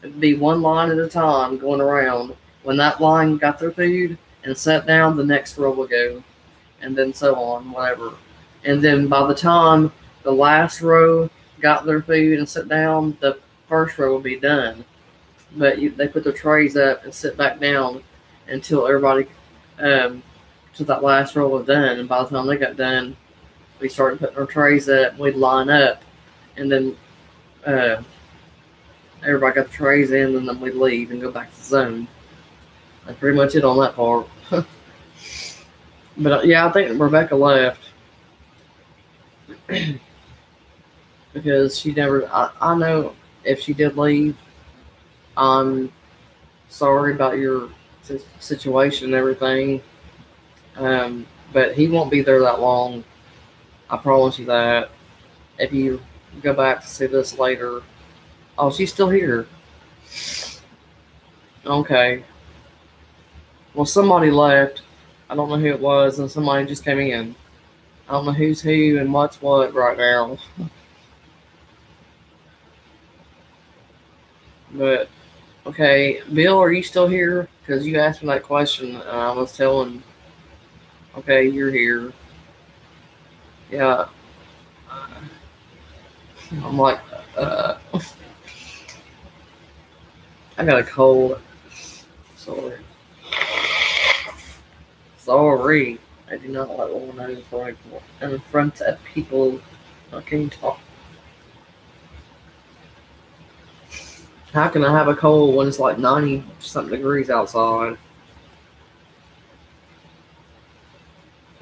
it'd be one line at a time going around. When that line got their food and sat down, the next row will go, and then so on, whatever. And then by the time the last row got their food and sat down, the first row will be done. But they put their trays up and sit back down until everybody, till that last row was done. And by the time they got done, we started putting our trays up. We'd line up, and then everybody got the trays in, and then we'd leave and go back to the zone. That's pretty much it on that part. But yeah, I think Rebecca left because she never. I know if she did leave, I'm sorry about your situation and everything. But he won't be there that long. I promise you that. If you go back to see this later. Oh, she's still here. Okay. Well, somebody left. I don't know who it was, and somebody just came in. I don't know who's who and what's what right now. But, okay, Bill, are you still here? Because you asked me that question, and I was telling, okay, you're here. Yeah. I'm like, I got a cold. Sorry. Sorry. I do not like when I in front of people. I can't talk. How can I have a cold when it's like 90 something degrees outside?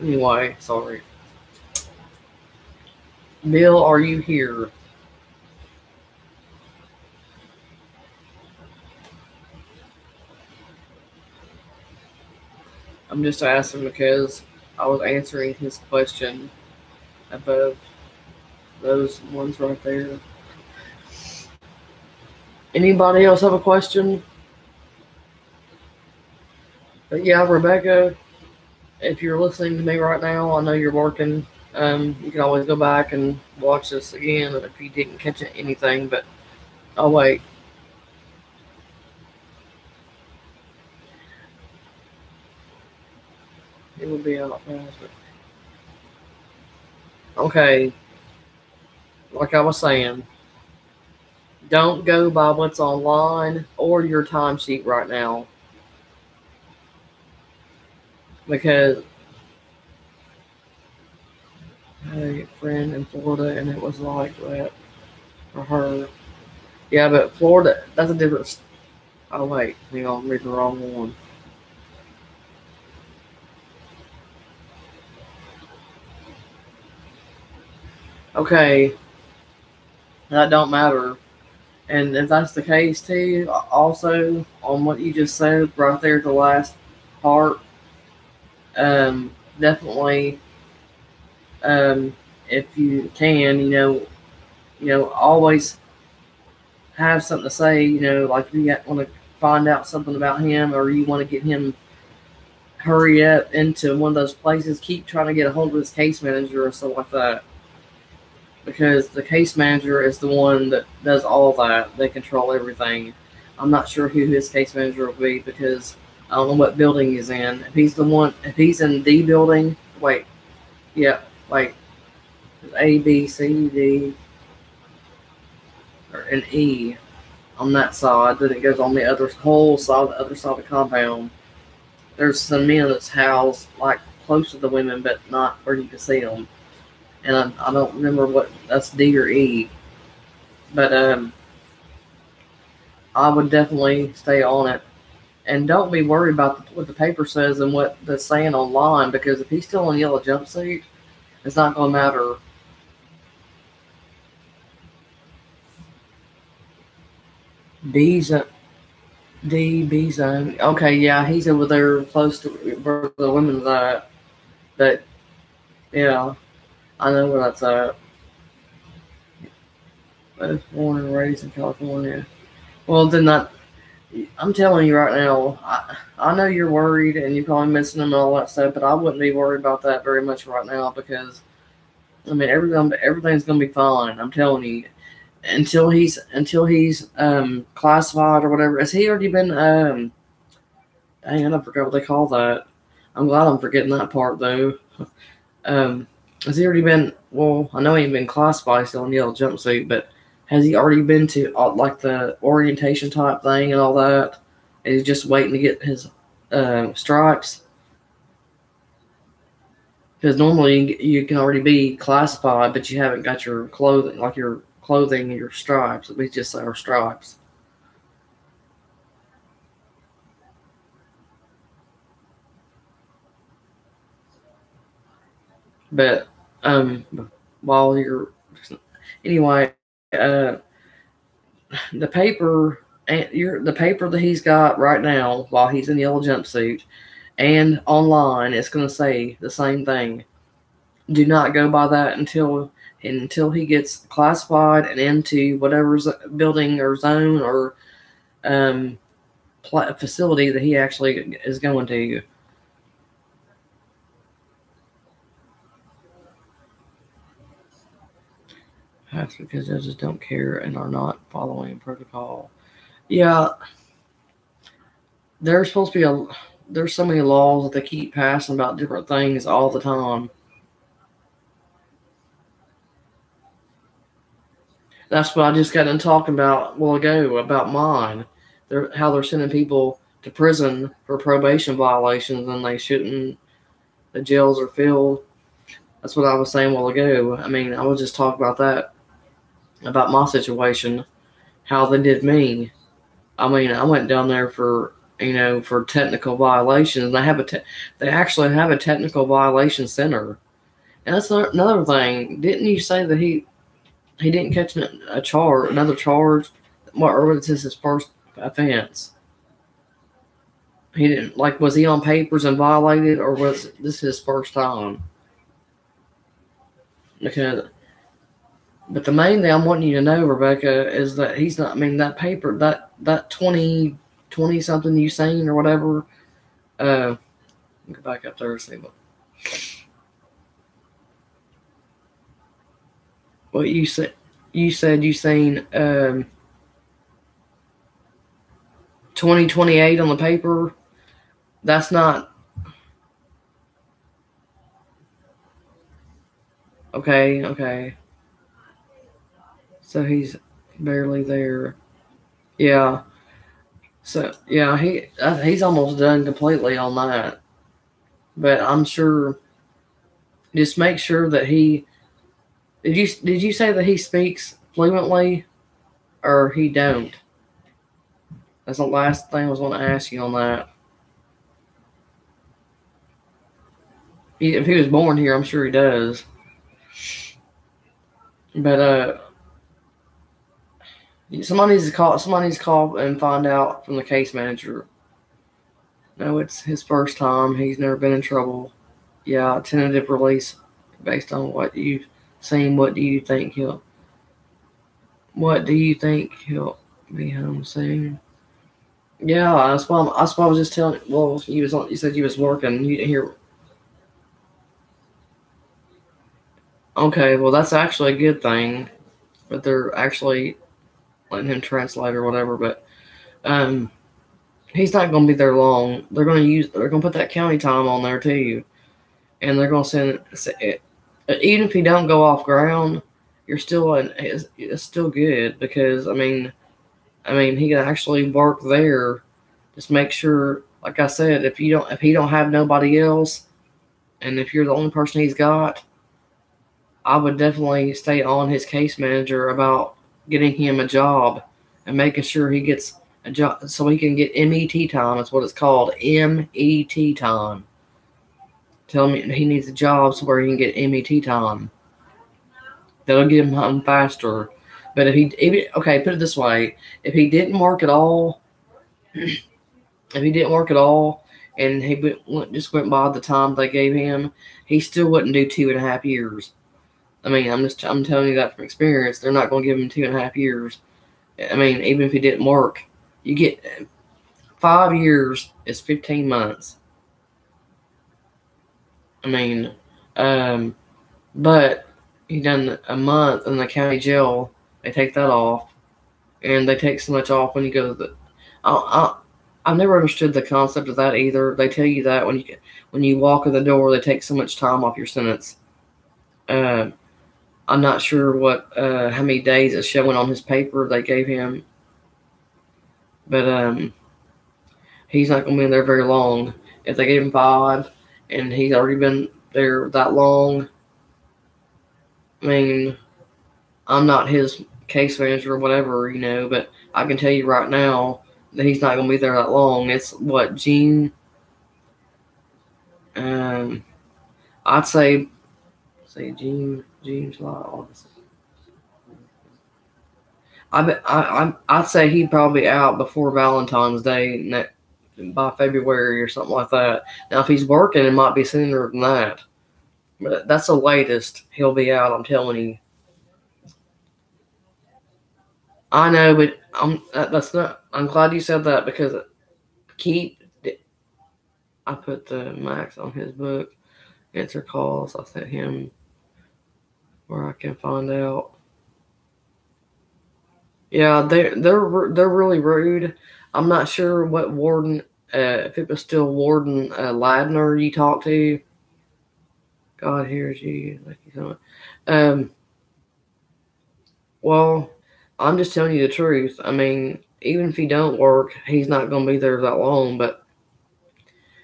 Anyway, sorry. Bill, are you here? I'm just asking because I was answering his question above those ones right there. Anybody else have a question? But yeah, Rebecca, if you're listening to me right now, I know you're working. You can always go back and watch this again if you didn't catch anything. But oh wait, it will be out fast. Okay, like I was saying, don't go by what's online or your timesheet right now because I had a friend in Florida and it was like that for her. Yeah, but Florida, that's a different. Oh wait, hang on, I'm reading the wrong one. Okay, that don't matter. And if that's the case too, also on what you just said right there at the last part, definitely, if you can, always have something to say. Like if you want to find out something about him or you want to get him hurry up into one of those places, keep trying to get a hold of his case manager or stuff like that. Because the case manager is the one that does all that. They control everything. I'm not sure who his case manager will be because I don't know what building he's in. If he's in the building, wait, yeah, wait, A, B, C, D, or an E on that side. Then it goes on the other side of the compound. there's some men that's housed like close to the women, but not where you can see them. And I don't remember what that's D or E, but I would definitely stay on it. And don't be worried about what the paper says and what they're saying online, because if he's still in a yellow jumpsuit, it's not going to matter. D's D B zone. Okay, yeah, he's over there close to where the women's at. But yeah, I know where that's at. Both born and raised in California. Well, then that. I'm telling you right now, I know you're worried and you're probably missing him and all that stuff, but I wouldn't be worried about that very much right now, because I mean everything's gonna be fine. I'm telling you, until he's classified or whatever. Has he already been dang, I forgot what they call that. I'm glad I'm forgetting that part though. Um, has he already been? Well, I know he ain't been classified still in the yellow jumpsuit, but has he already been to like the orientation type thing and all that? And he's just waiting to get his stripes. Because normally you can already be classified, but you haven't got your clothing, like your clothing and your stripes. We just say our stripes. But um, while you're anyway, uh, the paper and the paper that he's got right now while he's in the yellow jumpsuit and online, it's going to say the same thing. Do not go by that until he gets classified and into whatever building or zone or um, facility that he actually is going to. That's because judges don't care and are not following protocol. Yeah, there's supposed to be there's so many laws that they keep passing about different things all the time. That's what I just got done talking about a while ago about mine. How they're sending people to prison for probation violations and they shouldn't. The jails are filled. That's what I was saying a while ago. I mean, I was just talking about that, about my situation, how they did me. I mean, I went down there for for technical violations. They actually have a technical violation center, and that's another thing. Didn't you say that he didn't catch another charge? What, or was this his first offense? He didn't, like, was he on papers and violated, or was this his first time? Because, but the main thing I'm wanting you to know, Rebecca, is that he's not. I mean, that paper, that 20 something you seen or whatever. Go back up there and see what you said. You said you seen 2028 on the paper. That's not okay. Okay, so he's barely there. Yeah. So yeah, he's almost done completely on that. But I'm sure. Just make sure that he. Did you say that he speaks fluently, or he don't? That's the last thing I was going to ask you on that. If he was born here, I'm sure he does. But somebody needs to call. Somebody needs to call and find out from the case manager. No, it's his first time. He's never been in trouble. Yeah, tentative release based on what you've seen. What do you think he'll? What do you think he'll be home soon? Yeah, that's why I was just telling. Well, you said you was working. You didn't hear. Okay, well that's actually a good thing, but they're actually letting him translate or whatever. But um, he's not going to be there long. They're going to put that county time on there too, and they're going to send it. Even if he don't go off ground, you're still it's still good, because I mean he can actually work there. Just make sure like I said, if he don't have nobody else, and if you're the only person he's got, I would definitely stay on his case manager about getting him a job and making sure he gets a job so he can get MET time. That's what it's called, MET time. Tell him he needs a job so where he can get MET time. That'll get him home faster. But okay, put it this way: if he didn't work at all, and just went by the time they gave him, he still wouldn't do 2.5 years. I mean, I'm telling you that from experience. They're not going to give him 2.5 years. I mean, even if he didn't work, you get 5 years is 15 months. I mean, but he done a month in the county jail. They take that off, and they take so much off when you go to the. I've never understood the concept of that either. They tell you that when you walk in the door, they take so much time off your sentence. I'm not sure how many days it's showing on his paper they gave him, but he's not going to be in there very long. If they gave him 5, and he's already been there that long, I mean, I'm not his case manager or whatever, but I can tell you right now that he's not going to be there that long. It's what, June? I'd say June, July, August. I'd say he'd probably be out before Valentine's Day by February or something like that. Now, if he's working, it might be sooner than that. But that's the latest he'll be out, I'm telling you. I know, but I'm glad you said that because I put the max on his book. Answer calls. I sent him where I can find out. Yeah, they're really rude. I'm not sure what warden, if it was still Warden Ladner you talked to. God hears you. Thank you so much. Well, I'm just telling you the truth. I mean, even if he don't work, he's not going to be there that long. But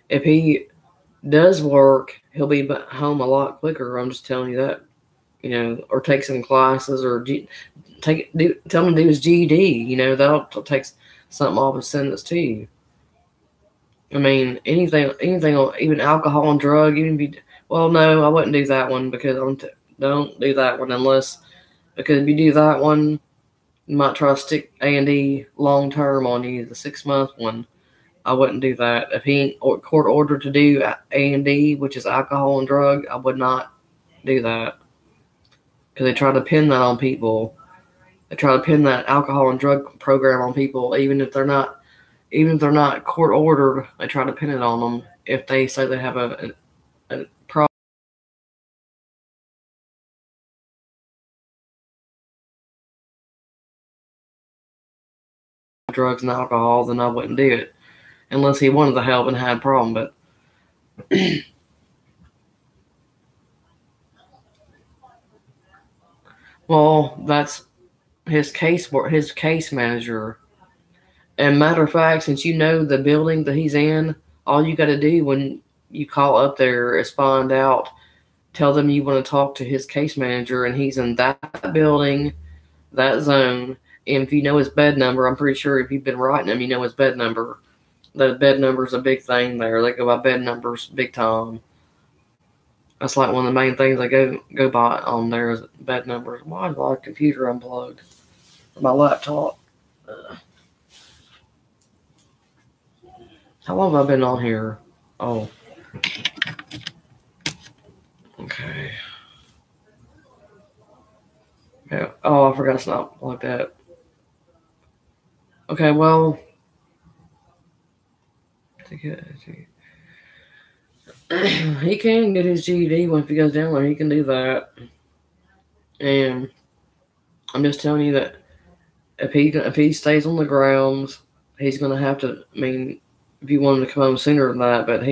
if he does work, he'll be home a lot quicker. I'm just telling you that. Or take some classes, or tell him to do his GED. That'll take something off his sentence too. I mean, anything, even alcohol and drug. Well, no, I wouldn't do that one because don't do that one because if you do that one, you might try to stick A&D long term on you, the 6-month one. I wouldn't do that. If he ain't court ordered to do A&D, which is alcohol and drug, I would not do that. Because they try to pin that on people. They try to pin that alcohol and drug program on people, even if they're not court ordered. They try to pin it on them if they say they have a problem. Drugs and alcohol, then I wouldn't do it unless he wanted the help and had a problem. But well, that's his case manager. And matter of fact, since you know the building that he's in, all you got to do when you call up there is find out, tell them you want to talk to his case manager, and he's in that building, that zone. And if you know his bed number, I'm pretty sure if you've been writing him, you know his bed number. The bed number is a big thing there. They go by bed numbers big time. That's like one of the main things they go by on there is bed numbers. Why is my computer unplugged? My laptop. How long have I been on here? Oh. Okay. Yeah. Oh, I forgot to stop like that. Okay, well. He can get his GED if he goes down there. He can do that. And I'm just telling you that if he stays on the grounds, he's going to have to. I mean, if you want him to come home sooner than that, but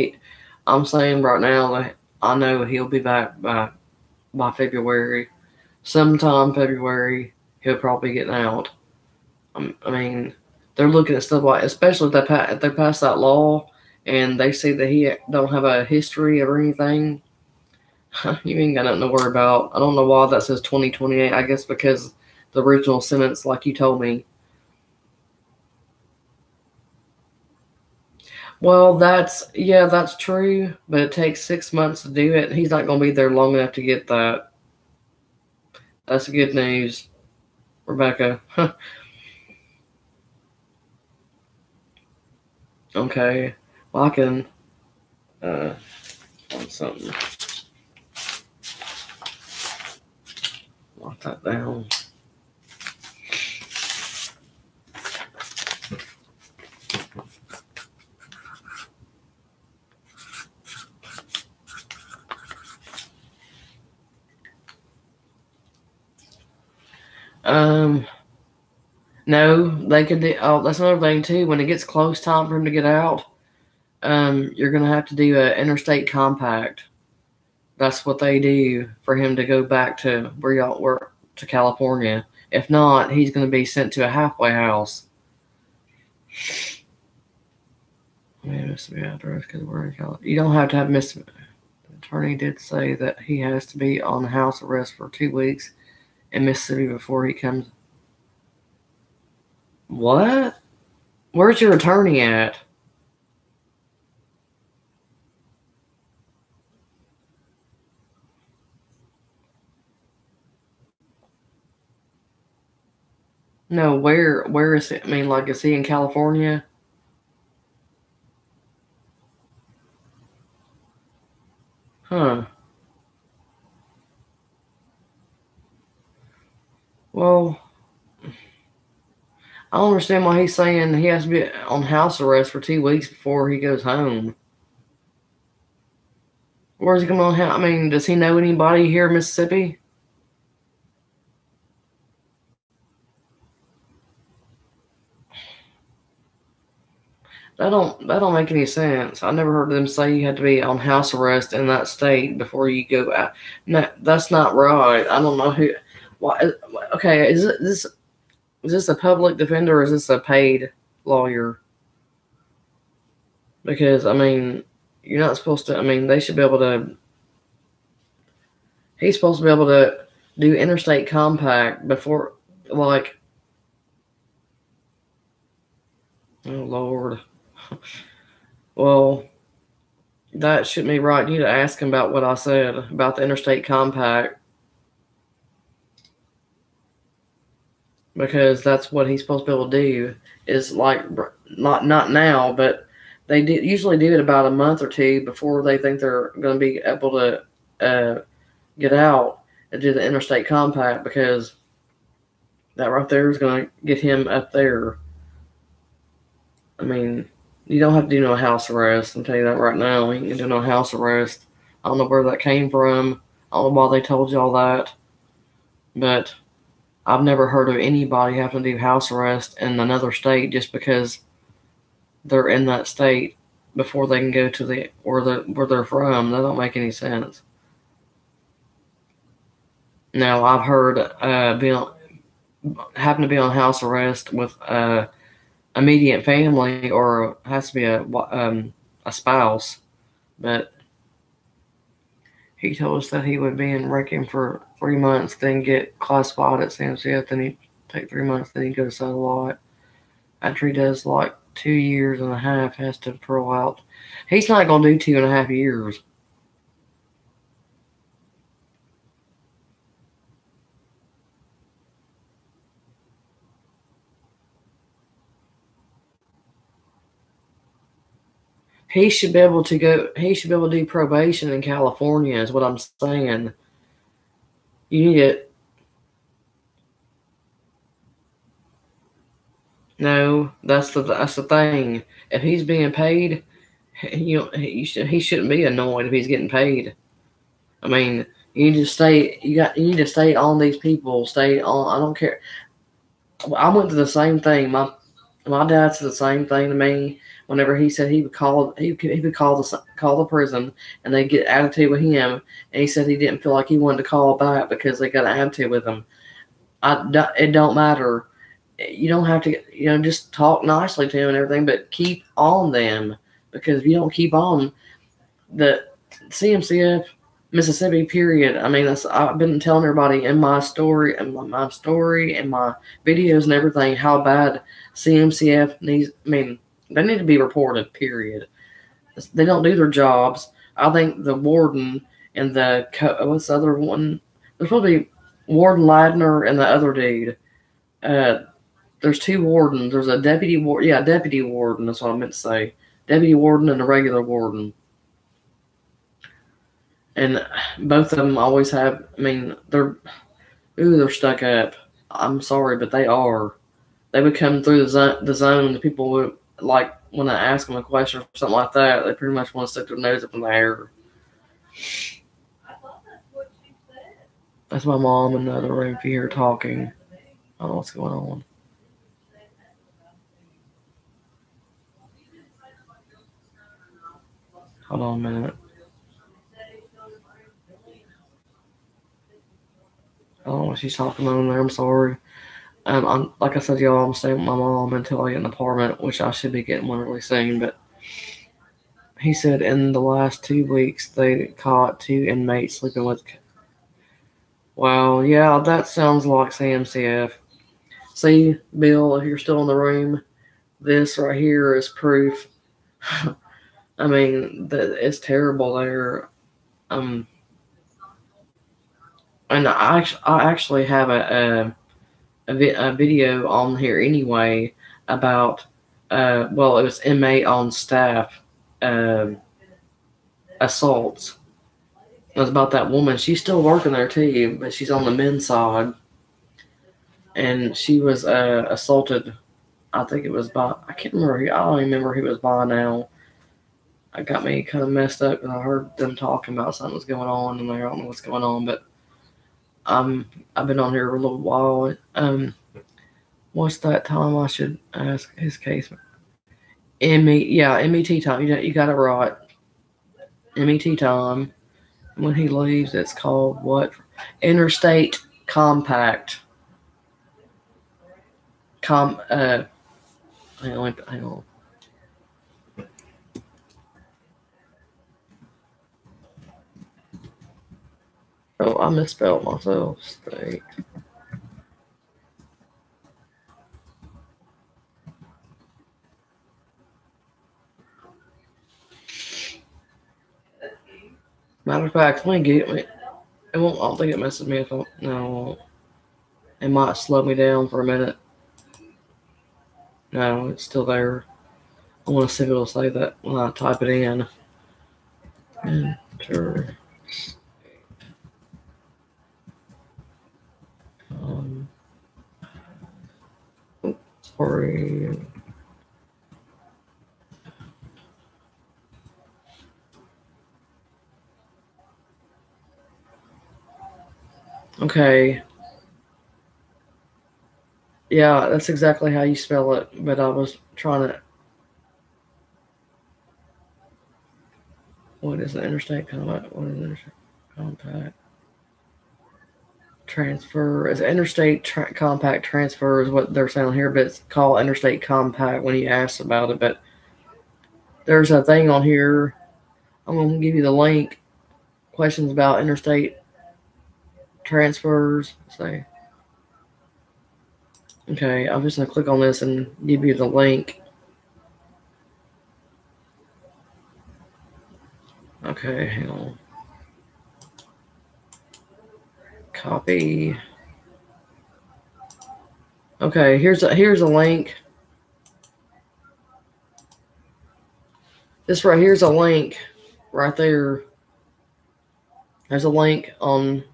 I'm saying right now that I know he'll be back by February, sometime February. He'll probably get out. I mean, they're looking at stuff like, especially if they pass that law and they say that he don't have a history or anything, you ain't got nothing to worry about. I don't know why that says 2028. I guess because the original sentence, like you told me. Well, that's true, but it takes 6 months to do it. He's not going to be there long enough to get that. That's good news, Rebecca. Okay, well, I can find something. Lock that down. No, they could do. Oh, that's another thing too. When it gets close time for him to get out, you're gonna have to do an interstate compact. That's what they do for him to go back to where y'all were, to California. If not, he's gonna be sent to a halfway house. Mississippi address because we're in California. You don't have to have Mississippi. The attorney did say that he has to be on house arrest for 2 weeks in Mississippi before he comes. What? Where's your attorney at? No, where is it? I mean, like, is he in California? Huh. Well, I don't understand why he's saying he has to be on house arrest for 2 weeks before he goes home. Where's he coming on? I mean, does he know anybody here in Mississippi? That don't make any sense. I never heard them say you had to be on house arrest in that state before you go out. No, that's not right. I don't know who. Why? Okay, is this a public defender or is this a paid lawyer? Because I mean, you're not supposed to. I mean, they should be able to. He's supposed to be able to do interstate compact before, like. Oh Lord. Well, that shouldn't be right. You need to ask him about what I said about the interstate compact, because that's what he's supposed to be able to do. Is like not now, but they usually do it about a month or two before they think they're going to be able to get out and do the interstate compact, because that right there is going to get him up there. I mean, you don't have to do no house arrest. I'll tell you that right now. You can do no house arrest. I don't know where that came from. I don't know why they told you all that. But I've never heard of anybody having to do house arrest in another state just because they're in that state before they can go to where they're from. That don't make any sense. Now I've heard happen to be on house arrest with immediate family, or has to be a spouse. But he told us that he would be in Reckon for 3 months, then get classified at CMCF, then he'd take 3 months, then he'd go to satellite. After he does like 2 years and a half, has to parole out. He's not going to do 2.5 years. He should be able to go. He should be able to do probation in California. Is what I'm saying. You need it. No, that's the thing. If he's being paid, he shouldn't be annoyed if he's getting paid. I mean, you need to stay. You need to stay on these people. Stay on. I don't care. I went through the same thing. My dad said the same thing to me. Whenever he said he would call the prison and they get attitude with him, and he said he didn't feel like he wanted to call back because they got an attitude with him. It don't matter. You don't have to, just talk nicely to him and everything, but keep on them, because if you don't keep on the CMCF Mississippi period. I mean, I've been telling everybody in my story and my story and my videos and everything how bad CMCF needs. I mean, they need to be reported. Period. They don't do their jobs. I think the warden and what's the other one? There's probably Warden Ladner and the other dude. There's two wardens. There's a deputy warden. Yeah, deputy warden. That's what I meant to say. Deputy warden and a regular warden. And both of them always have. I mean, they're stuck up. I'm sorry, but they are. They would come through the zone, and the people would like when I ask them a question or something like that. They pretty much want to stick their nose up in the air. That's my mom in the other room if you hear talking. I don't know what's going on. Hold on a minute. I don't know what she's talking about in there. I'm sorry. I'm like I said, y'all, I'm staying with my mom until I get an apartment, which I should be getting one really soon. But he said in the last 2 weeks they caught 2 inmates sleeping with. Well, yeah, that sounds like CMCF. See, Bill, if you're still in the room, this right here is proof. I mean, that it's terrible there. And I actually have a video on here anyway about well, it was inmate on staff assaults. It was about that woman. She's still working there too, but she's on the men's side, and she was assaulted. I think it was by, I can't remember. I don't even remember who it was by now. It got me kind of messed up because I heard them talking about something was going on, and I don't know what's going on. But I've been on here for a little while. What's that time I should ask his case? MET time. You got it right. MET time. When he leaves, it's called what? Interstate Compact. Hang on. Oh, I misspelled myself. State. Matter of fact, let me get me. It won't. I don't think it messes me up. No, it might slow me down for a minute. No, it's still there. I want to see if it'll say that when I type it in. Enter. Sorry. Okay. Yeah, that's exactly how you spell it, but I was trying to. What is the interstate compact? What is interstate compact? Transfer is interstate compact transfer is what they're saying here, but it's called interstate compact when you ask about it. But there's a thing on here. I'm going to give you the link. Questions about interstate transfers. Say, okay, I'm just going to click on this and give you the link. Okay, hang on. Copy. Okay, here's a link. This right here's a link right there. There's a link on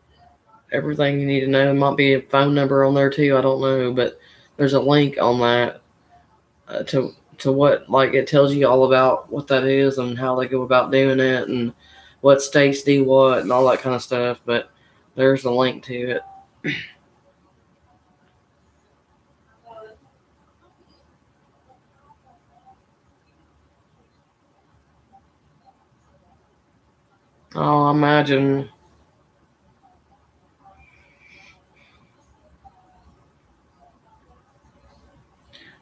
everything you need to know. It might be a phone number on there too. I don't know, but there's a link on that to what, like, it tells you all about what that is and how they go about doing it and what states do what and all that kind of stuff. But there's a link to it. Oh, I imagine.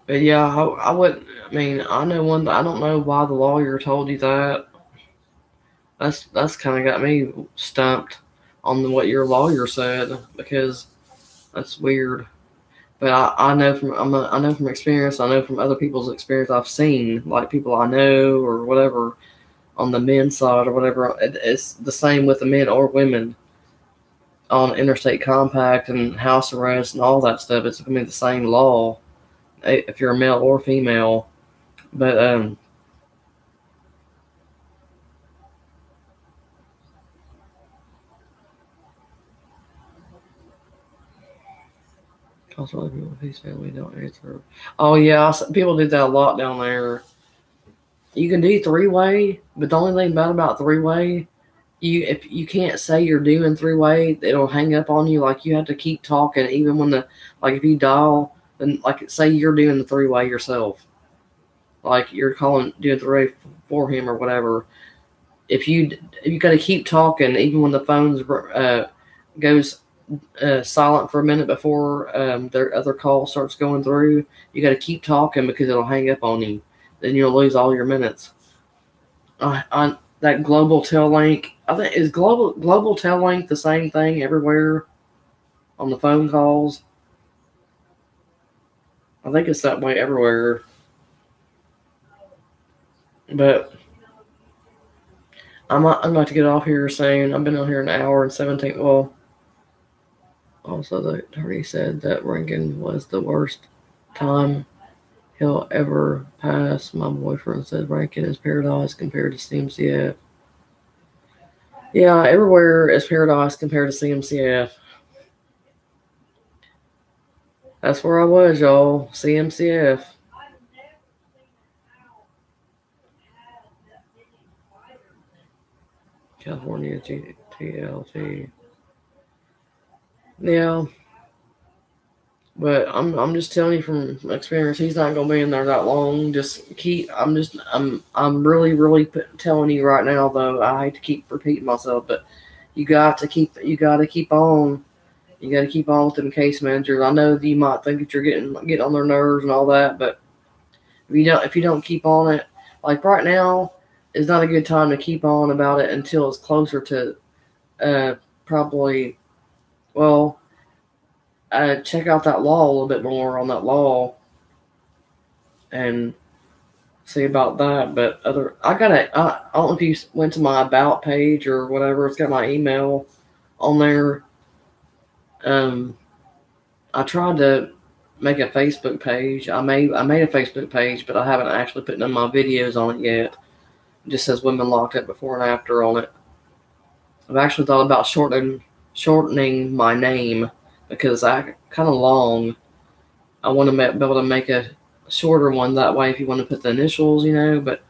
But yeah, I wouldn't. I mean, I know one. I don't know why the lawyer told you that. That's kind of got me stumped on what your lawyer said, because that's weird. But I know I know from experience. I know from other people's experience. I've seen, like, people I know or whatever on the men's side or whatever. It's the same with the men or women on interstate compact and house arrest and all that stuff. It's going to be the same law if you're a male or female. But also, other people whose family don't answer. Oh yeah, people do that a lot down there. You can do three-way, but the only thing bad about three-way, if you can't say you're doing three-way, it'll hang up on you. Like, you have to keep talking, even when if you dial, then, like, say you're doing the three-way yourself, like you're doing three-way for him or whatever. If you got to keep talking, even when the phone's goes silent for a minute before their other call starts going through, you got to keep talking because it'll hang up on you. Then you'll lose all your minutes. On that global tel link, I think, is global tel link the same thing everywhere on the phone calls? I think it's that way everywhere. But I'm about to get off here soon. I've been on here an hour and 17. Well, also the attorney said that Rankin was the worst time he'll ever pass. My boyfriend said Rankin is paradise compared to CMCF. Yeah, everywhere is paradise compared to CMCF. That's where I was, y'all. CMCF. California TLT. Yeah. But I'm just telling you from experience, he's not gonna be in there that long. I'm really telling you right now, though. I hate to keep repeating myself, but you got to keep on. You got to keep on with them case managers. I know that you might think that you're getting on their nerves and all that, but if you don't keep on it, like right now, is not a good time to keep on about it until it's closer to probably, well, check out that law a little bit more on that law and see about that. But I don't know if you went to my about page or whatever. It's got my email on there. I tried to make a Facebook page. I made a Facebook page, but I haven't actually put none of my videos on it yet. It just says women locked up before and after on it. I've actually thought about shortening my name because I kind of long. I want to be able to make a shorter one, that way if you want to put the initials, but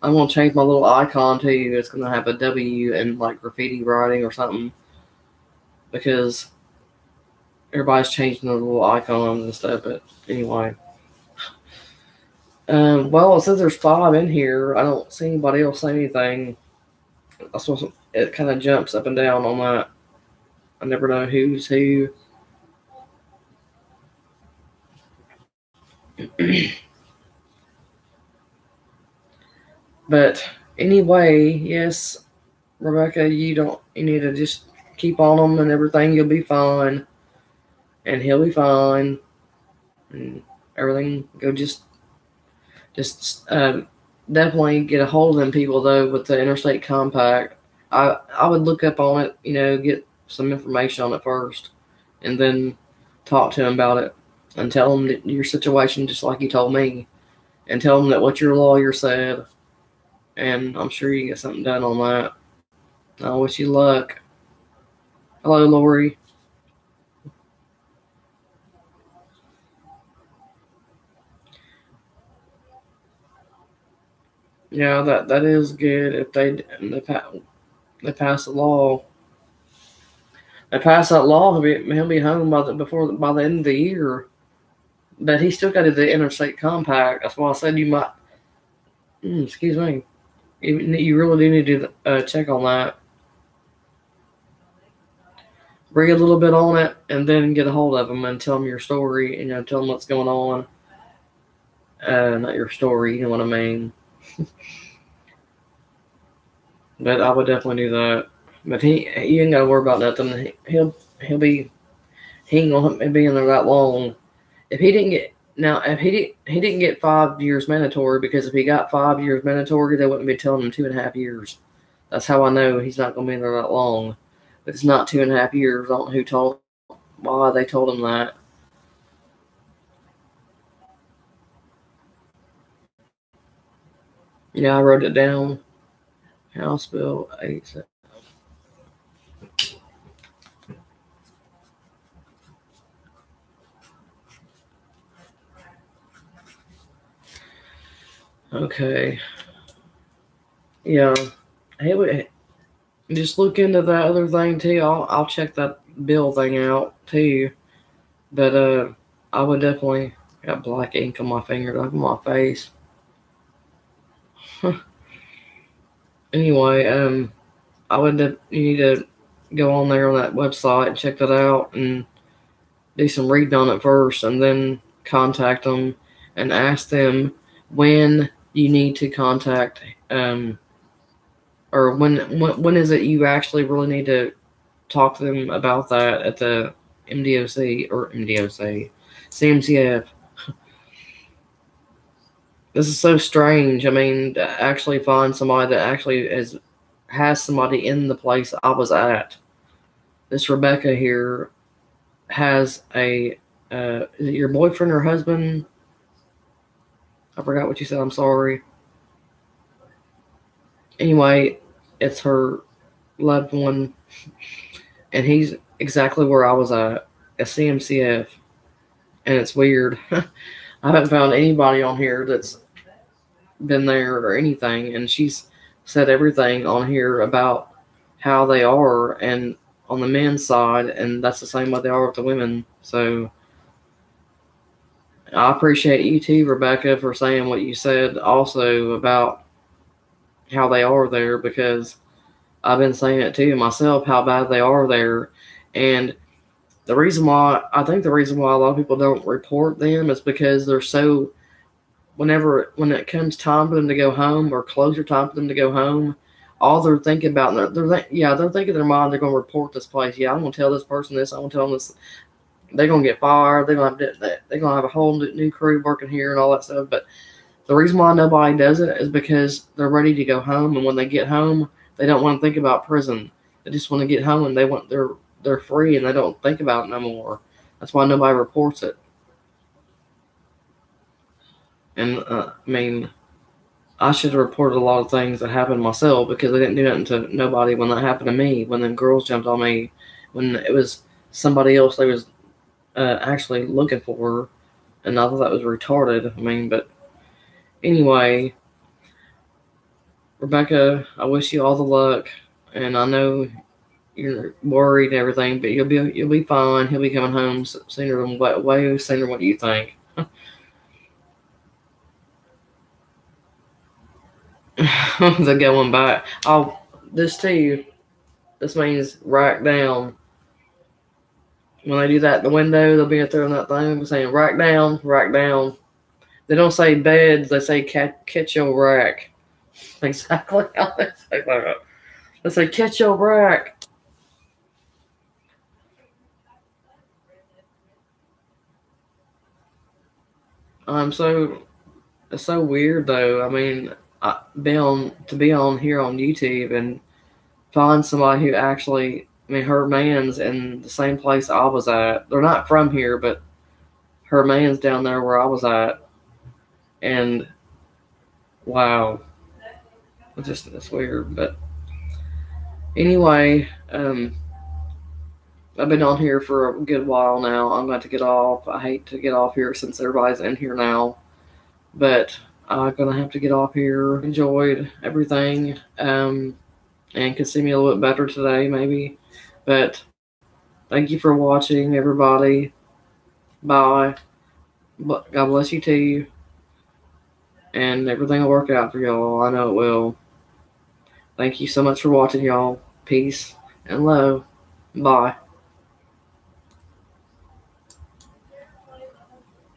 I'm going to change my little icon too. It's going to have a W and like graffiti writing or something, because everybody's changing their little icons and stuff. But anyway, well, it says there's 5 in here. I don't see anybody else say anything. It kind of jumps up and down on that. I never know who's who. But anyway, yes, Rebecca, you need to just keep on them and everything. You'll be fine, and he'll be fine, and everything. Go just definitely get a hold of them people though with the interstate compact. I would look up on it, get some information on it first, and then talk to them about it and tell them that your situation, just like you told me, and tell them that what your lawyer said, and I'm sure you can get something done on that. I wish you luck. Hello, Lori. Yeah, that is good if they pass a law. They pass that law, he'll be home by the end of the year. But he still got to do the interstate compact. That's why I said you might. Excuse me. You really do need to check on that. Read a little bit on it, and then get a hold of them and tell them your story. Tell them what's going on. not your story. You know what I mean? But I would definitely do that. But you ain't gotta worry about nothing. He ain't gonna be in there that long. If he didn't get now, if he didn't get 5 years mandatory, because if he got 5 years mandatory, they wouldn't be telling him 2.5 years. That's how I know he's not gonna be in there that long. But it's not 2.5 years. I don't know why they told him that. Yeah, I wrote it down. House Bill 8. Okay. Yeah. Hey, wait, just look into that other thing too. I'll check that bill thing out too. But I would definitely got black ink on my finger, like on my face. Anyway, I would you need to go on there on that website and check that out and do some reading on it first, and then contact them and ask them when you need to contact or when is it you actually really need to talk to them about that at the MDOC CMCF. This is so strange. I mean, to actually find somebody that actually has somebody in the place I was at. This Rebecca here has a is it your boyfriend or husband? I forgot what you said. I'm sorry. Anyway, it's her loved one, and he's exactly where I was at CMCF, and it's weird. I haven't found anybody on here that's been there or anything, and she's said everything on here about how they are, and on the men's side, and that's the same way they are with the women. So I appreciate you too, Rebecca, for saying what you said also about how they are there, because I've been saying it too myself, how bad they are there. And the reason why a lot of people don't report them is because they're so, when it comes time for them to go home, or closer time for them to go home, all they're thinking about, they're thinking in their mind, they're going to report this place. Yeah, I'm going to tell this person this. I'm going to tell them this. They're going to get fired. They're going to have a whole new crew working here and all that stuff. But the reason why nobody does it is because they're ready to go home, and when they get home, they don't want to think about prison. They just want to get home, and they're free, and they don't think about it no more. That's why nobody reports it. And I mean, I should have reported a lot of things that happened myself, because I didn't do nothing to nobody when that happened to me. When them girls jumped on me, when it was somebody else they was actually looking for, and I thought that was retarded. I mean, but anyway, Rebecca, I wish you all the luck, and I know you're worried and everything, but you'll be fine. He'll be coming home sooner than way sooner. What do you think? They're going back. Oh, this too. This means rack down. When they do that in the window, they'll be up there on that thing saying rack down, rack down. They don't say beds, they say catch your rack. Exactly how they say that. They say catch your rack. It's so weird though. I mean, to be on here on YouTube and find somebody who actually, I mean, her man's in the same place I was at. They're not from here, but her man's down there where I was at. And wow, it's weird. But anyway, I've been on here for a good while now. I'm going to get off. I hate to get off here since everybody's in here now, but I'm gonna have to get off here. Enjoyed everything, and could see me a little bit better today, maybe. But thank you for watching, everybody. Bye. God bless you too, and everything will work out for y'all. I know it will. Thank you so much for watching, y'all. Peace and love. Bye.